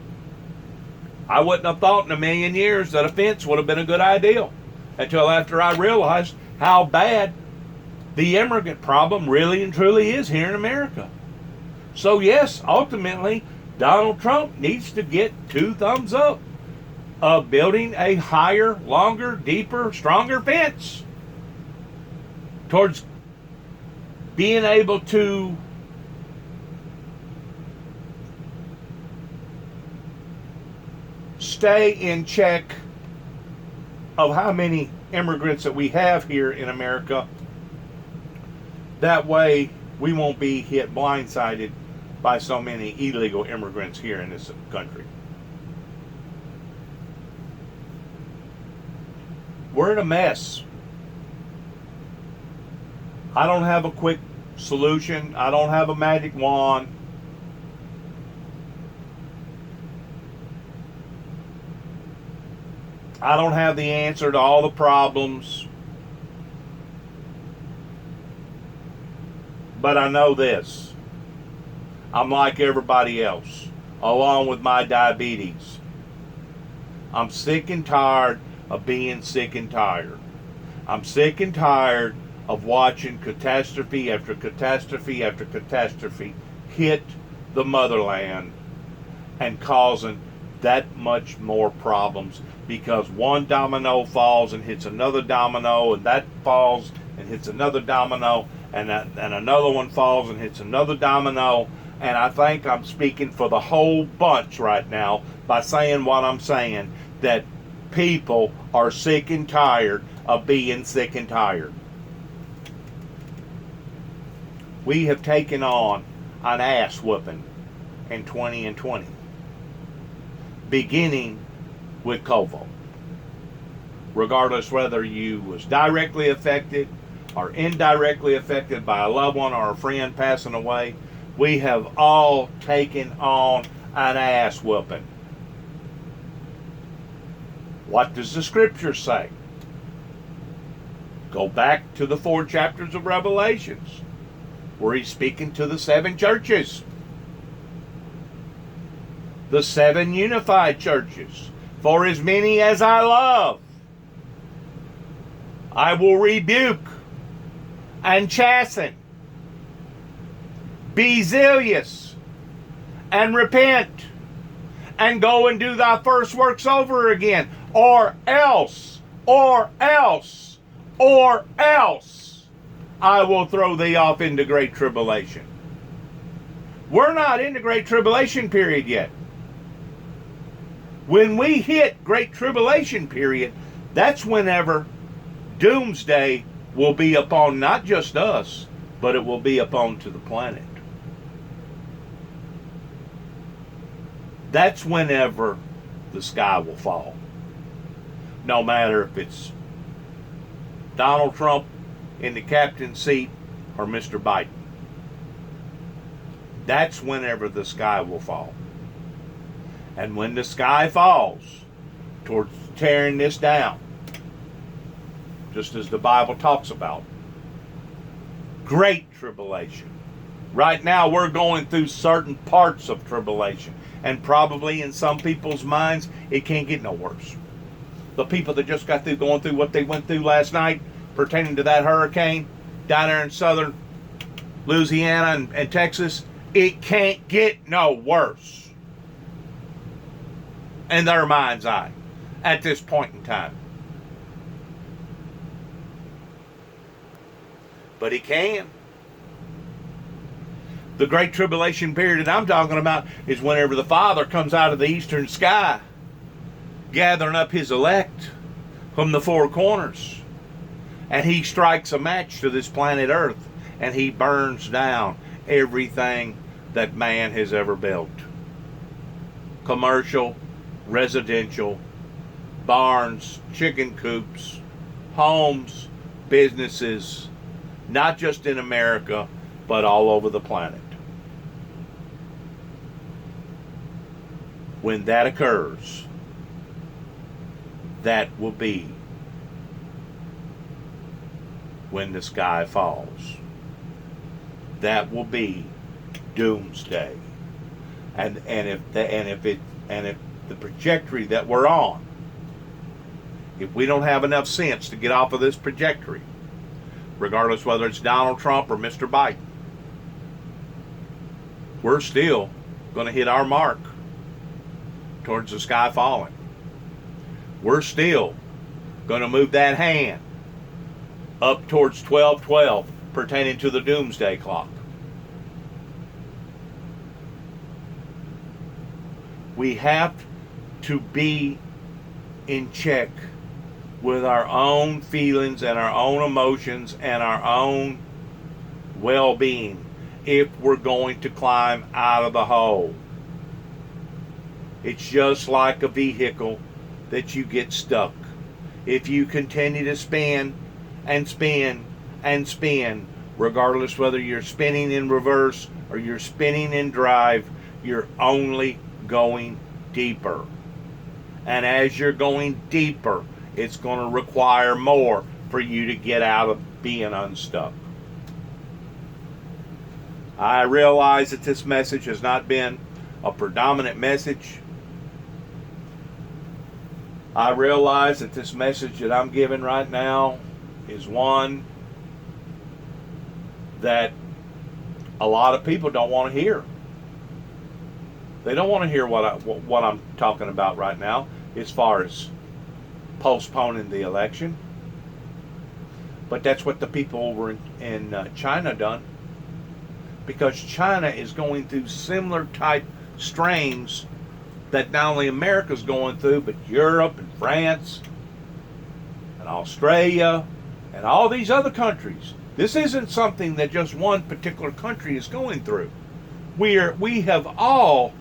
I wouldn't have thought in a million years that a fence would have been a good idea until after I realized how bad the immigrant problem really and truly is here in America. So yes, ultimately, Donald Trump needs to get 2 thumbs up of building a higher, longer, deeper, stronger fence towards being able to stay in check of how many immigrants that we have here in America. That way we won't be hit blindsided by so many illegal immigrants here in this country. We're in a mess. I don't have a quick solution. I don't have a magic wand. I don't have the answer to all the problems. But I know this. I'm like everybody else, along with my diabetes. I'm sick and tired of being sick and tired. I'm sick and tired of watching catastrophe after catastrophe after catastrophe hit the motherland and causing that much more problems, because one domino falls and hits another domino, and that falls and hits another domino, and another one falls and hits another domino. And I think I'm speaking for the whole bunch right now by saying what I'm saying, that people are sick and tired of being sick and tired. We have taken on an ass whooping in 2020, beginning with COVID. Regardless whether you was directly affected or indirectly affected by a loved one or a friend passing away, we have all taken on an ass whooping. What does the scripture say? Go back to the 4 chapters of Revelations, where he's speaking to the 7 churches. The 7 unified churches. For as many as I love, I will rebuke and chasten. Be zealous and repent and go and do thy first works over again, or else I will throw thee off into great tribulation. We're not in the great tribulation period yet. When we hit great tribulation period, that's whenever doomsday will be upon not just us, but it will be up onto the planet. That's whenever the sky will fall. No matter if it's Donald Trump in the captain's seat or Mr. Biden. That's whenever the sky will fall. And when the sky falls towards tearing this down, just as the Bible talks about, great tribulation. Right now we're going through certain parts of tribulation, and probably in some people's minds it can't get no worse. The people that just got through going through what they went through last night pertaining to that hurricane down there in southern Louisiana and Texas, it can't get no worse in their mind's eye at this point in time. But he can. The great tribulation period that I'm talking about is whenever the Father comes out of the eastern sky, gathering up his elect from the four corners, and he strikes a match to this planet Earth, and he burns down everything that man has ever built. Commercial, residential, barns, chicken coops, homes, businesses, not just in America, but all over the planet. When that occurs, that will be when the sky falls. That will be doomsday. And if the trajectory that we're on, if we don't have enough sense to get off of this trajectory, regardless whether it's Donald Trump or Mr. Biden, we're still going to hit our mark towards the sky falling. We're still going to move that hand up towards 12:12 pertaining to the doomsday clock. We have to be in check with our own feelings and our own emotions and our own well-being if we're going to climb out of the hole. It's just like a vehicle that you get stuck. If you continue to spin and spin and spin, regardless whether you're spinning in reverse or you're spinning in drive, you're only going deeper. And as you're going deeper, it's going to require more for you to get out of being unstuck. I realize that this message has not been a predominant message. I realize that this message that I'm giving right now is one that a lot of people don't want to hear. They don't want to hear what I'm talking about right now as far as postponing the election. But that's what the people over in China done. Because China is going through similar type strains that not only America's going through, but Europe and France and Australia and all these other countries. This isn't something that just one particular country is going through. We have all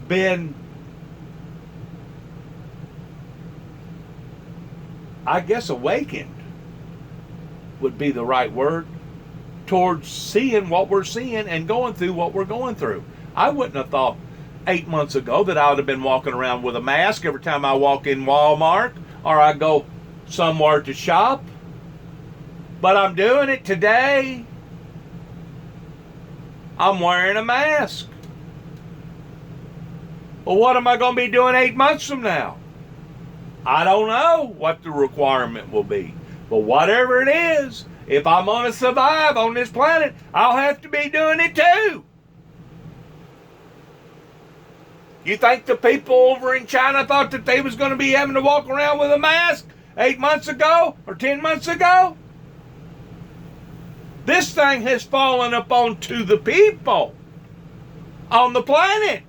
been, I guess, awakened would be the right word, towards seeing what we're seeing and going through what we're going through. I wouldn't have thought 8 months ago that I would have been walking around with a mask every time I walk in Walmart or I go somewhere to shop. But I'm doing it today. I'm wearing a mask. Well, what am I going to be doing 8 months from now? I don't know what the requirement will be. But whatever it is, if I'm going to survive on this planet, I'll have to be doing it too. You think the people over in China thought that they was going to be having to walk around with a mask 8 months ago or 10 months ago? This thing has fallen upon to the people on the planet.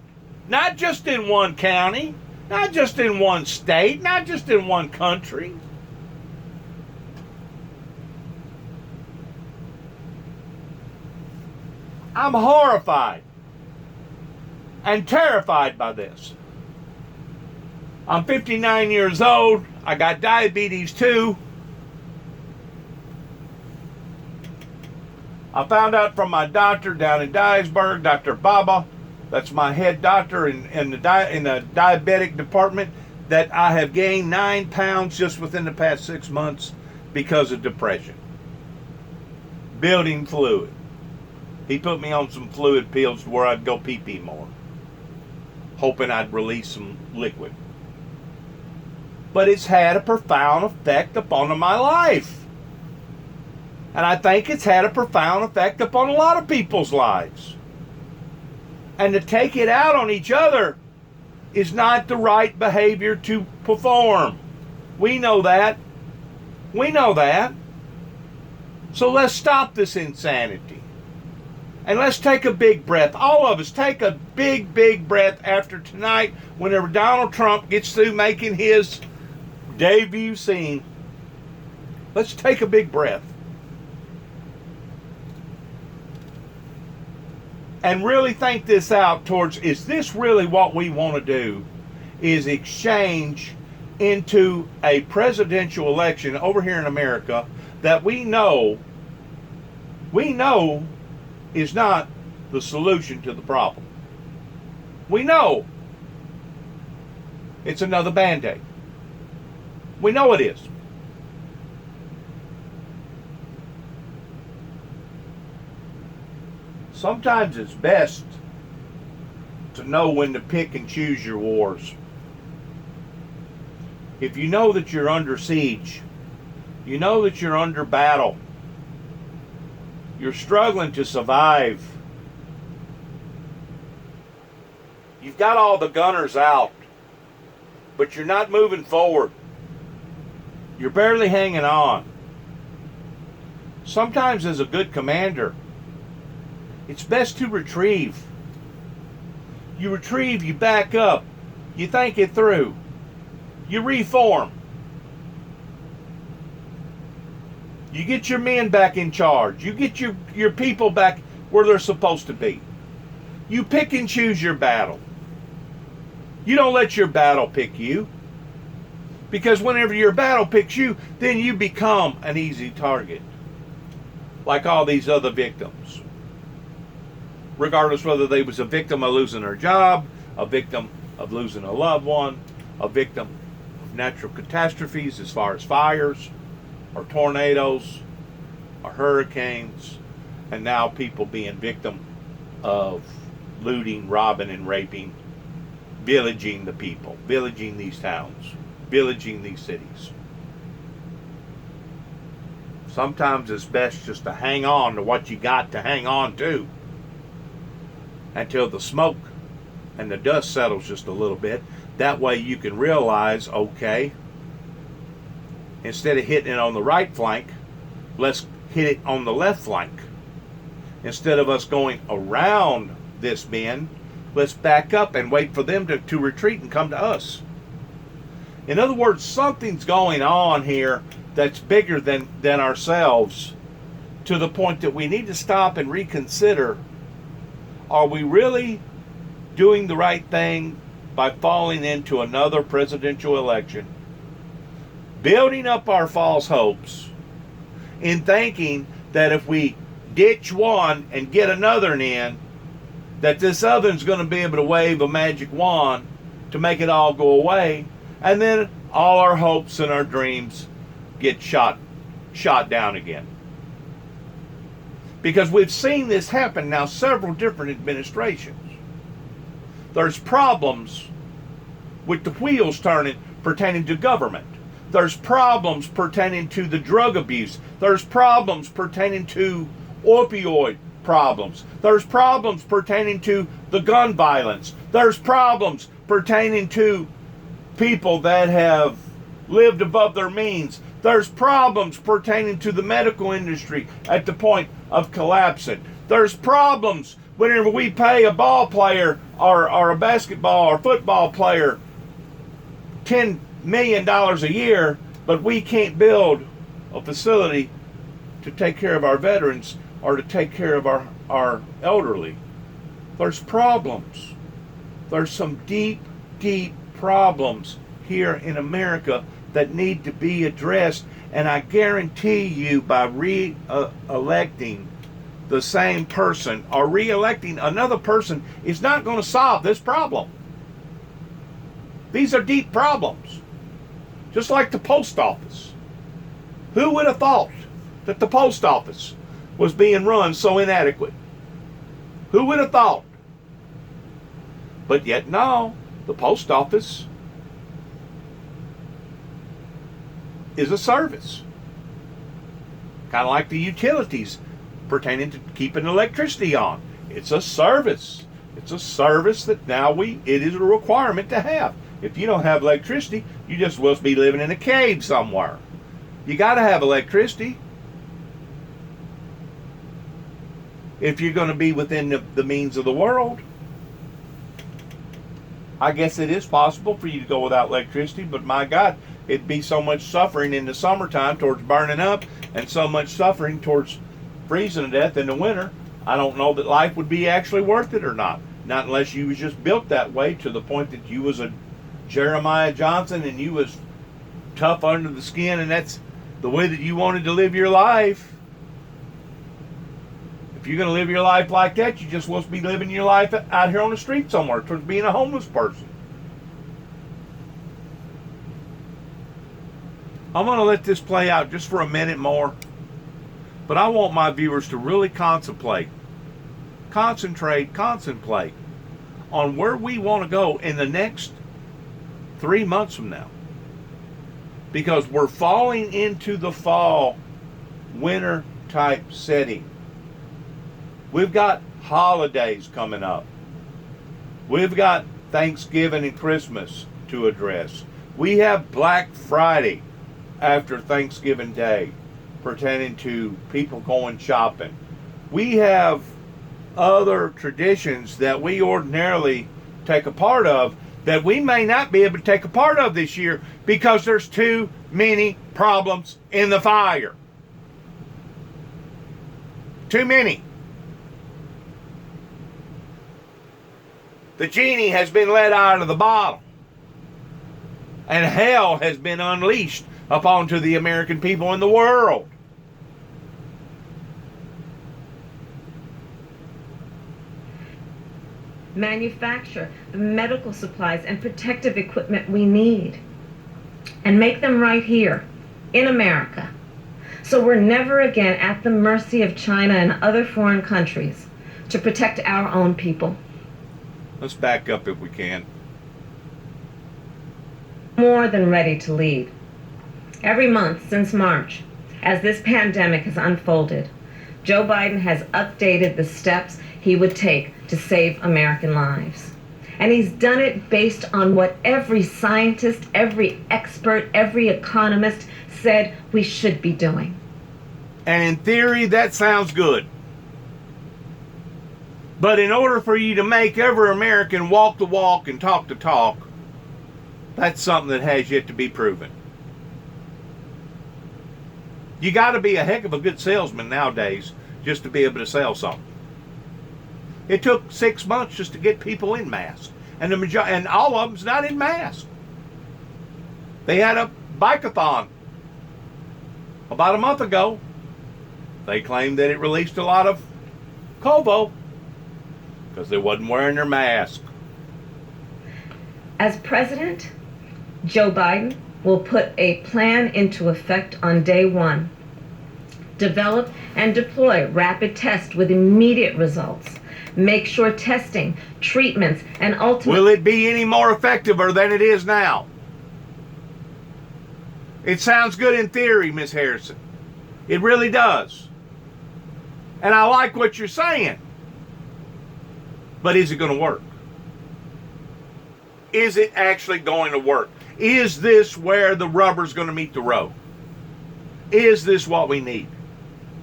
Not just in one county, not just in one state, not just in one country. I'm horrified and terrified by this. I'm 59 years old. I got diabetes too. I found out from my doctor down in Dyersburg, Dr. Baba, that's my head doctor in the diabetic department, that I have gained 9 pounds just within the past 6 months because of depression. Building fluid. He put me on some fluid pills where I'd go pee-pee more, hoping I'd release some liquid. But it's had a profound effect upon my life. And I think it's had a profound effect upon a lot of people's lives. And to take it out on each other is not the right behavior to perform. We know that. We know that. So let's stop this insanity. And let's take a big breath. All of us take a big, big breath after tonight whenever Donald Trump gets through making his debut scene. Let's take a big breath. And really think this out towards, is this really what we want to do? Is exchange into a presidential election over here in America that we know is not the solution to the problem. We know it's another Band-Aid. We know it is. Sometimes it's best to know when to pick and choose your wars. If you know that you're under siege, you know that you're under battle, you're struggling to survive, you've got all the gunners out, but you're not moving forward, you're barely hanging on. Sometimes as a good commander, it's best to retrieve. You retrieve, you back up, you think it through, you reform. You get your men back in charge. You get your people back where they're supposed to be. You pick and choose your battle. You don't let your battle pick you. Because whenever your battle picks you, then you become an easy target. Like all these other victims. Regardless whether they was a victim of losing their job, a victim of losing a loved one, a victim of natural catastrophes as far as fires, or tornadoes, or hurricanes, and now people being victim of looting, robbing, and raping, villaging the people, villaging these towns, villaging these cities. Sometimes it's best just to hang on to what you got to hang on to until the smoke and the dust settles just a little bit. That way you can realize, okay, instead of hitting it on the right flank, let's hit it on the left flank. Instead of us going around this bend, let's back up and wait for them to retreat and come to us. In other words, something's going on here that's bigger than ourselves, to the point that we need to stop and reconsider, are we really doing the right thing by falling into another presidential election, building up our false hopes, in thinking that if we ditch one and get another in, that this other's going to be able to wave a magic wand to make it all go away, and then all our hopes and our dreams get shot down again. Because we've seen this happen now several different administrations. There's problems with the wheels turning pertaining to government. There's problems pertaining to the drug abuse. There's problems pertaining to opioid problems. There's problems pertaining to the gun violence. There's problems pertaining to people that have lived above their means. There's problems pertaining to the medical industry at the point of collapsing. There's problems whenever we pay a ball player or a basketball or football player $10 million a year, but we can't build a facility to take care of our veterans or to take care of our elderly. There's problems. There's some deep, deep problems here in America that need to be addressed, and I guarantee you by re-electing the same person or re-electing another person is not going to solve this problem. These are deep problems. Just like the post office. Who would have thought that the post office was being run so inadequate? Who would have thought? But yet no, the post office is a service. Kind of like the utilities pertaining to keeping electricity on. It's a service. It's a service that now it is a requirement to have. If you don't have electricity, you just must be living in a cave somewhere. You got to have electricity if you're going to be within the means of the world. I guess it is possible for you to go without electricity, but my God, it'd be so much suffering in the summertime towards burning up and so much suffering towards freezing to death in the winter. I don't know that life would be actually worth it or not. Not unless you was just built that way to the point that you was a Jeremiah Johnson and you was tough under the skin, and that's the way that you wanted to live your life. If you're going to live your life like that, you're just supposed to be living your life out here on the street somewhere towards being a homeless person. I'm going to let this play out just for a minute more, but I want my viewers to really contemplate on where we want to go in the next 3 months from now. Because we're falling into the fall, winter type setting. We've got holidays coming up. We've got Thanksgiving and Christmas to address. We have Black Friday after Thanksgiving Day pertaining to people going shopping. We have other traditions that we ordinarily take a part of that we may not be able to take a part of this year because there's too many problems in the fire. Too many. The genie has been let out of the bottle, and hell has been unleashed upon to the American people and the world. Manufacture the medical supplies and protective equipment we need, and make them right here in America, so we're never again at the mercy of China and other foreign countries to protect our own people. Let's back up if we can. More than ready to lead. Every month since March, as this pandemic has unfolded, Joe Biden has updated the steps he would take to save American lives. And he's done it based on what every scientist, every expert, every economist said we should be doing. And in theory, that sounds good. But in order for you to make every American walk the walk and talk the talk, that's something that has yet to be proven. You got to be a heck of a good salesman nowadays just to be able to sell something. It took 6 months just to get people in masks, and and all of them's not in masks. They had a bike-a-thon about a month ago. They claimed that it released a lot of COVID because they wasn't wearing their mask. As president, Joe Biden will put a plan into effect on day one. Develop and deploy rapid tests with immediate results. Make sure testing, treatments, and ultimately... Will it be any more effective than it is now? It sounds good in theory, Ms. Harrison. It really does. And I like what you're saying. But is it going to work? Is it actually going to work? Is this where the rubber's going to meet the road? Is this what we need?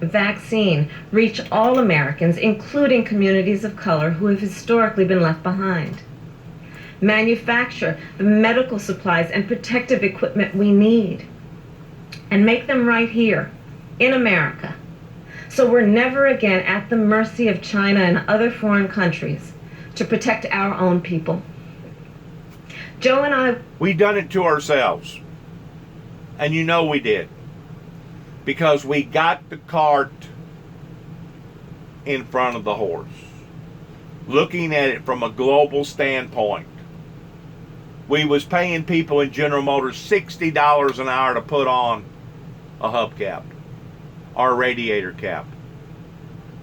Vaccine reach all Americans, including communities of color who have historically been left behind. Manufacture the medical supplies and protective equipment we need, and make them right here in America, so we're never again at the mercy of China and other foreign countries to protect our own people. Joe and I... We done it to ourselves. And you know we did. Because we got the cart in front of the horse. Looking at it from a global standpoint. We was paying people in General Motors $60 an hour to put on a hubcap or a radiator cap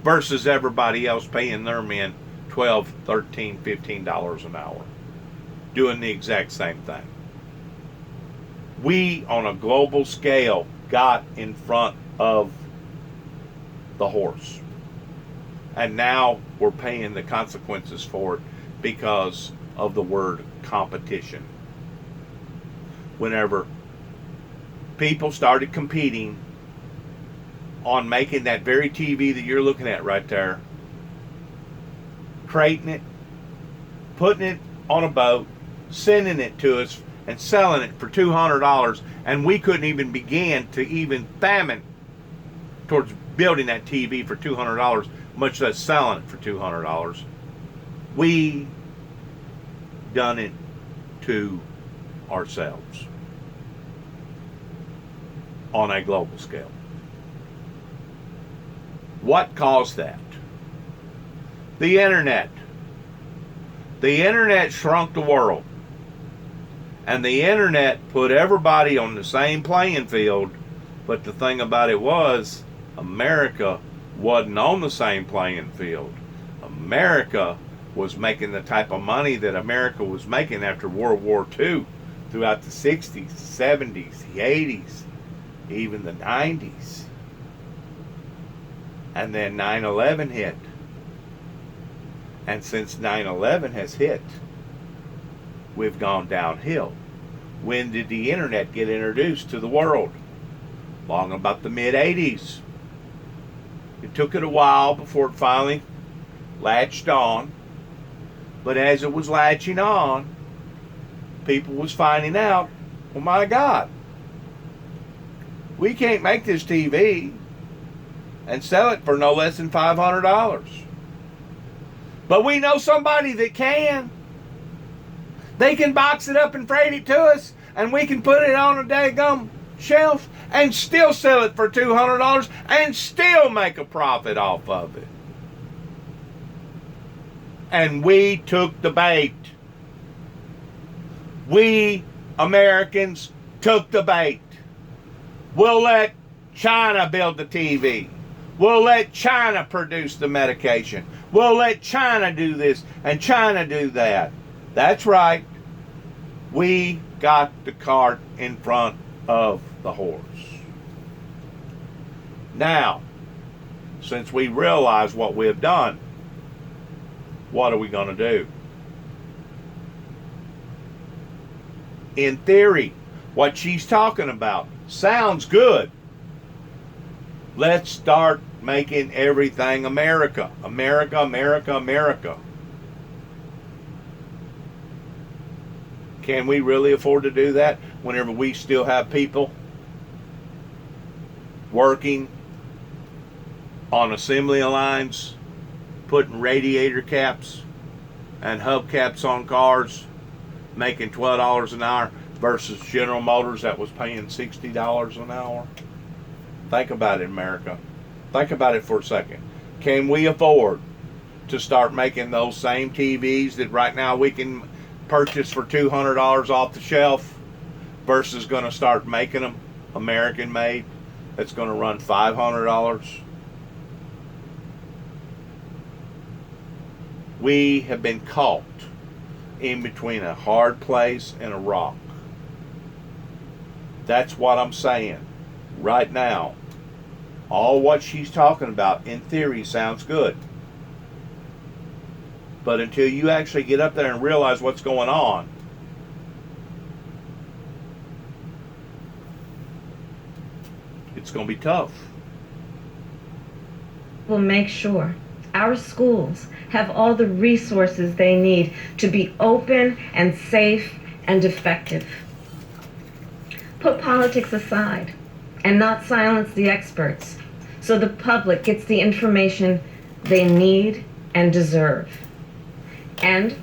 versus everybody else paying their men $12, $13, $15 an hour doing the exact same thing. We, on a global scale, got in front of the horse. And now we're paying the consequences for it because of the word competition. Whenever people started competing on making that very TV that you're looking at right there, crating it, putting it on a boat, sending it to us, and selling it for $200, and we couldn't even begin to even famine towards building that TV for $200, much less selling it for $200. We done it to ourselves on a global scale. What caused that? The internet. The internet shrunk the world. And the internet put everybody on the same playing field. But the thing about it was, America wasn't on the same playing field. America was making the type of money that America was making after World War II throughout the 60s, the 70s, the 80s, even the 90s. And then 9/11 hit. And since 9/11 has hit, we've gone downhill. When did the internet get introduced to the world? Long about the mid-80s. It took it a while before it finally latched on. But as it was latching on, people was finding out, oh my God, we can't make this TV and sell it for no less than $500. But we know somebody that can. They can box it up and freight it to us, and we can put it on a daggum shelf and still sell it for $200 and still make a profit off of it. And we took the bait. We Americans took the bait. We'll let China build the TV. We'll let China produce the medication. We'll let China do this and China do that. That's right. We got the cart in front of the horse. Now, since we realize what we have done, what are we going to do? In theory, what she's talking about sounds good. Let's start making everything America. America, America, America. Can we really afford to do that whenever we still have people working on assembly lines, putting radiator caps and hubcaps on cars, making $12 an hour versus General Motors that was paying $60 an hour? Think about it, America. Think about it for a second. Can we afford to start making those same TVs that right now we can purchase for $200 off the shelf versus going to start making them American made that's going to run $500? We have been caught in between a hard place and a rock. That's what I'm saying. Right now, all what she's talking about in theory sounds good. But until you actually get up there and realize what's going on, it's going to be tough. We'll make sure our schools have all the resources they need to be open and safe and effective. Put politics aside and not silence the experts. so the public gets the information they need and deserve, and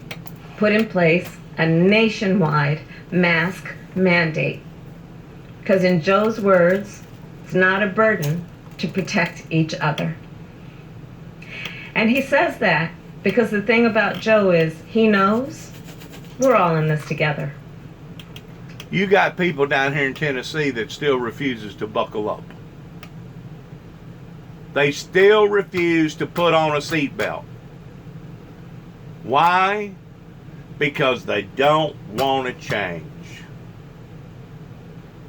put in place a nationwide mask mandate. Because in Joe's words, it's not a burden to protect each other. And he says that because the thing about Joe is he knows we're all in this together. You got people down here in Tennessee that still refuses to buckle up. They still refuse to put on a seatbelt. Why? Because they don't want to change.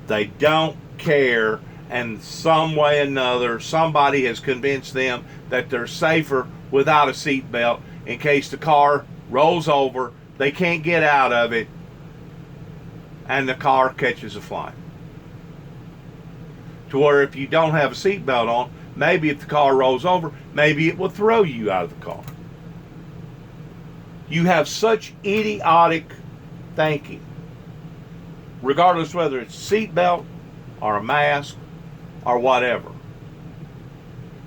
They don't care, and some way or another, somebody has convinced them that they're safer without a seatbelt in case the car rolls over, they can't get out of it, and the car catches a flame. To where if you don't have a seatbelt on, maybe if the car rolls over, maybe it will throw you out of the car. You have such idiotic thinking, regardless whether it's a seatbelt or a mask or whatever.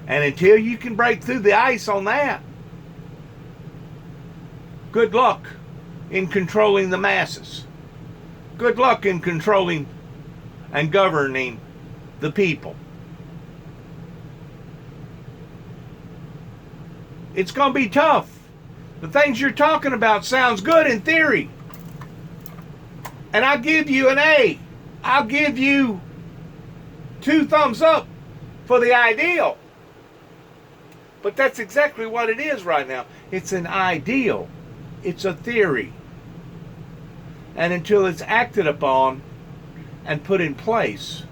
And until you can break through the ice on that, good luck in controlling the masses. Good luck in controlling and governing the people. It's going to be tough. The things you're talking about sounds good in theory. And I'll give you an A. I'll give you 2 thumbs up for the ideal. But that's exactly what it is right now. It's an ideal. It's a theory. And until it's acted upon and put in place,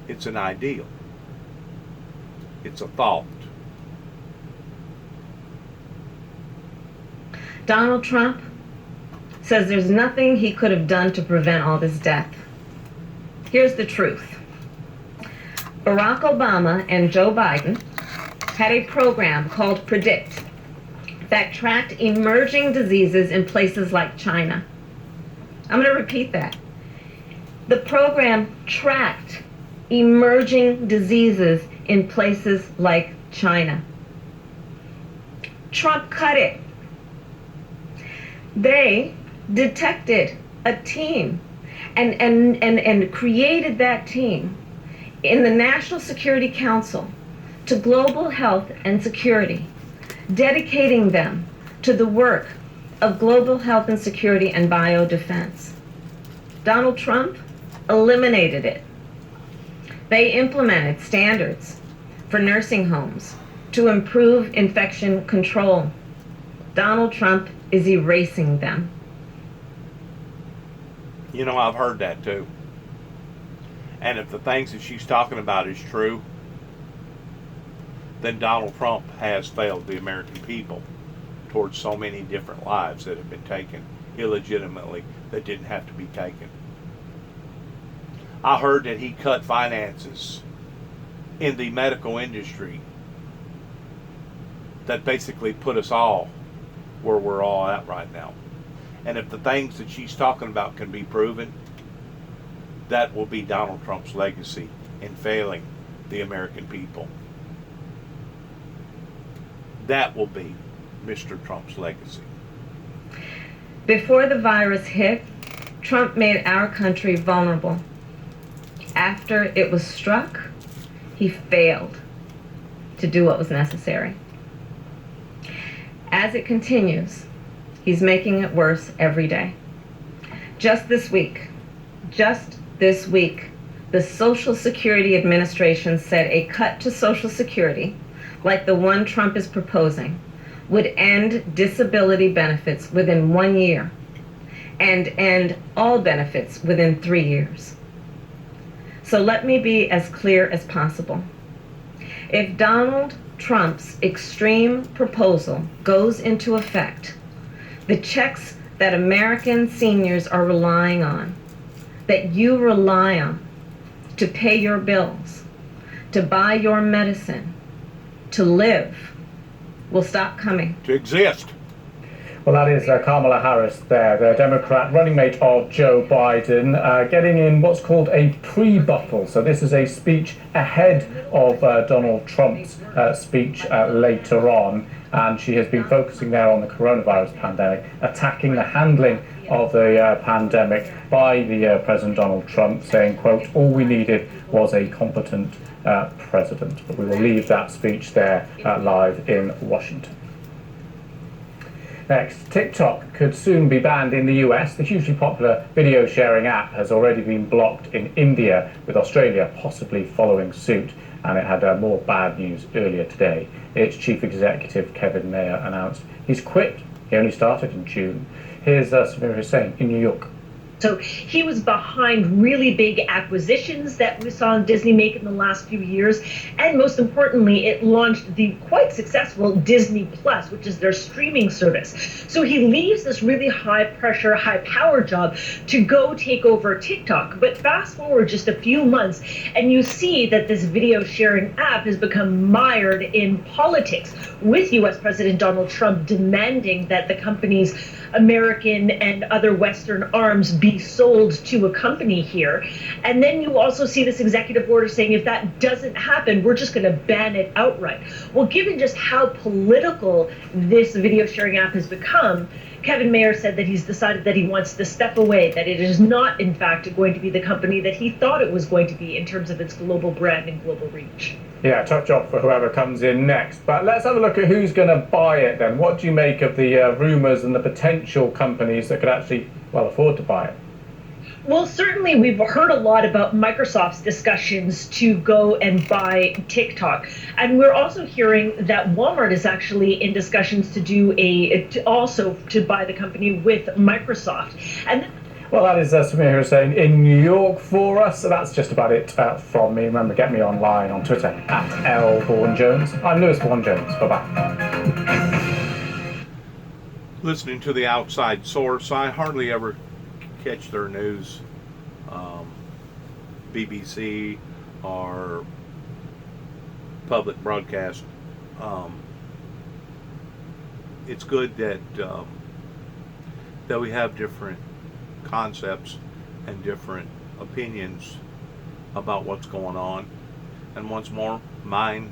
it's an ideal. It's a thought. Donald Trump says there's nothing he could have done to prevent all this death. Here's the truth. Barack Obama and Joe Biden had a program called PREDICT that tracked emerging diseases in places like China. I'm going to repeat that. The program tracked emerging diseases in places like China. Trump cut it. They detected a team and created that team in the National Security Council to global health and security, dedicating them to the work of global health and security and biodefense. Donald Trump eliminated it. They implemented standards for nursing homes to improve infection control. Donald Trump is erasing them. You know, I've heard that too. And if the things that she's talking about is true, then Donald Trump has failed the American people towards so many different lives that have been taken illegitimately that didn't have to be taken. I heard that he cut finances in the medical industry that basically put us all where we're all at right now. And if the things that she's talking about can be proven, that will be Donald Trump's legacy in failing the American people. That will be Mr. Trump's legacy. Before the virus hit, Trump made our country vulnerable. After it was struck, he failed to do what was necessary. As it continues, he's making it worse every day. Just this week, the Social Security Administration said a cut to Social Security, like the one Trump is proposing, would end disability benefits within 1 year and end all benefits within 3 years. So let me be as clear as possible. If Donald Trump's extreme proposal goes into effect, the checks that American seniors are relying on, that you rely on to pay your bills, to buy your medicine, to live, will stop coming. To exist. Well, that is Kamala Harris there, the Democrat running mate of Joe Biden, getting in what's called a pre-buttal. So this is a speech ahead of Donald Trump's speech later on. And she has been focusing there on the coronavirus pandemic, attacking the handling of the pandemic by the President Donald Trump, saying, quote, all we needed was a competent president. But we will leave that speech there live in Washington. Next, TikTok could soon be banned in the US. The hugely popular video sharing app has already been blocked in India, with Australia possibly following suit. And it had more bad news earlier today. Its chief executive, Kevin Mayer, announced he's quit. He only started in June. Here's Samir Hussain in New York. So he was behind really big acquisitions that we saw Disney make in the last few years. And most importantly, it launched the quite successful Disney Plus, which is their streaming service. So he leaves this really high pressure, high power job to go take over TikTok. But fast forward just a few months and you see that this video sharing app has become mired in politics, with US President Donald Trump demanding that the company's American and other Western arms be sold to a company here. And then you also see this executive order saying if that doesn't happen, we're just going to ban it outright. Well, given just how political this video sharing app has become, Kevin Mayer said that he's decided that he wants to step away, that it is not, in fact, going to be the company that he thought it was going to be in terms of its global brand and global reach. Yeah, tough job for whoever comes in next. But let's have a look at who's going to buy it then. What do you make of the rumours and the potential companies that could actually, well, afford to buy it? Well, certainly we've heard a lot about Microsoft's discussions to go and buy TikTok. And we're also hearing that Walmart is actually in discussions to do also to buy the company with Microsoft. And well, that is Samir Hussain in New York for us. So that's just about it from me. Remember, get me online on Twitter @LVaughanJones. I'm Lewis Vaughan Jones. Bye-bye. Listening to the outside source, I hardly ever catch their news, BBC or public broadcast. It's good that we have different concepts and different opinions about what's going on. And once more, mine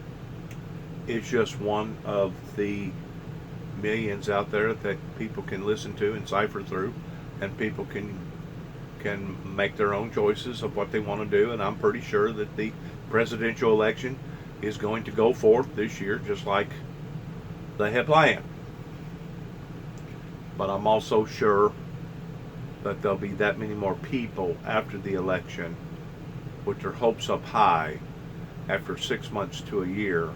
is just one of the millions out there that people can listen to and cipher through, and people can make their own choices of what they want to do. And I'm pretty sure that the presidential election is going to go forth this year just like they had planned. But I'm also sure that there'll be that many more people after the election with their hopes up high after 6 months to a year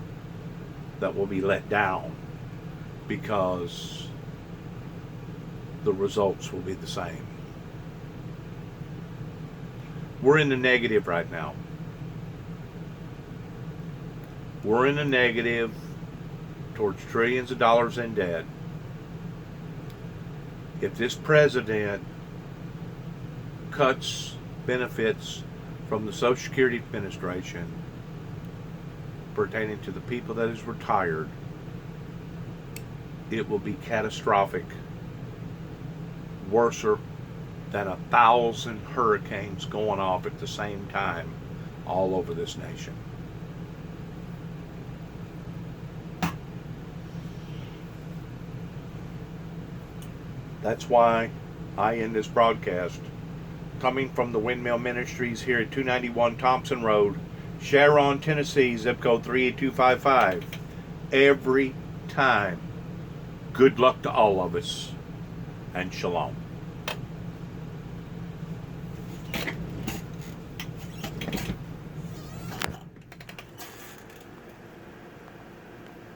that will be let down because the results will be the same. We're in the negative right now. We're in the negative towards trillions of dollars in debt. If this president cuts benefits from the Social Security Administration pertaining to the people that is retired, it will be catastrophic, worser than 1,000 hurricanes going off at the same time all over this nation. That's why I end this broadcast coming from the Windmill Ministries here at 291 Thompson Road, Sharon, Tennessee, zip code 38255. Every time. Good luck to all of us, and shalom.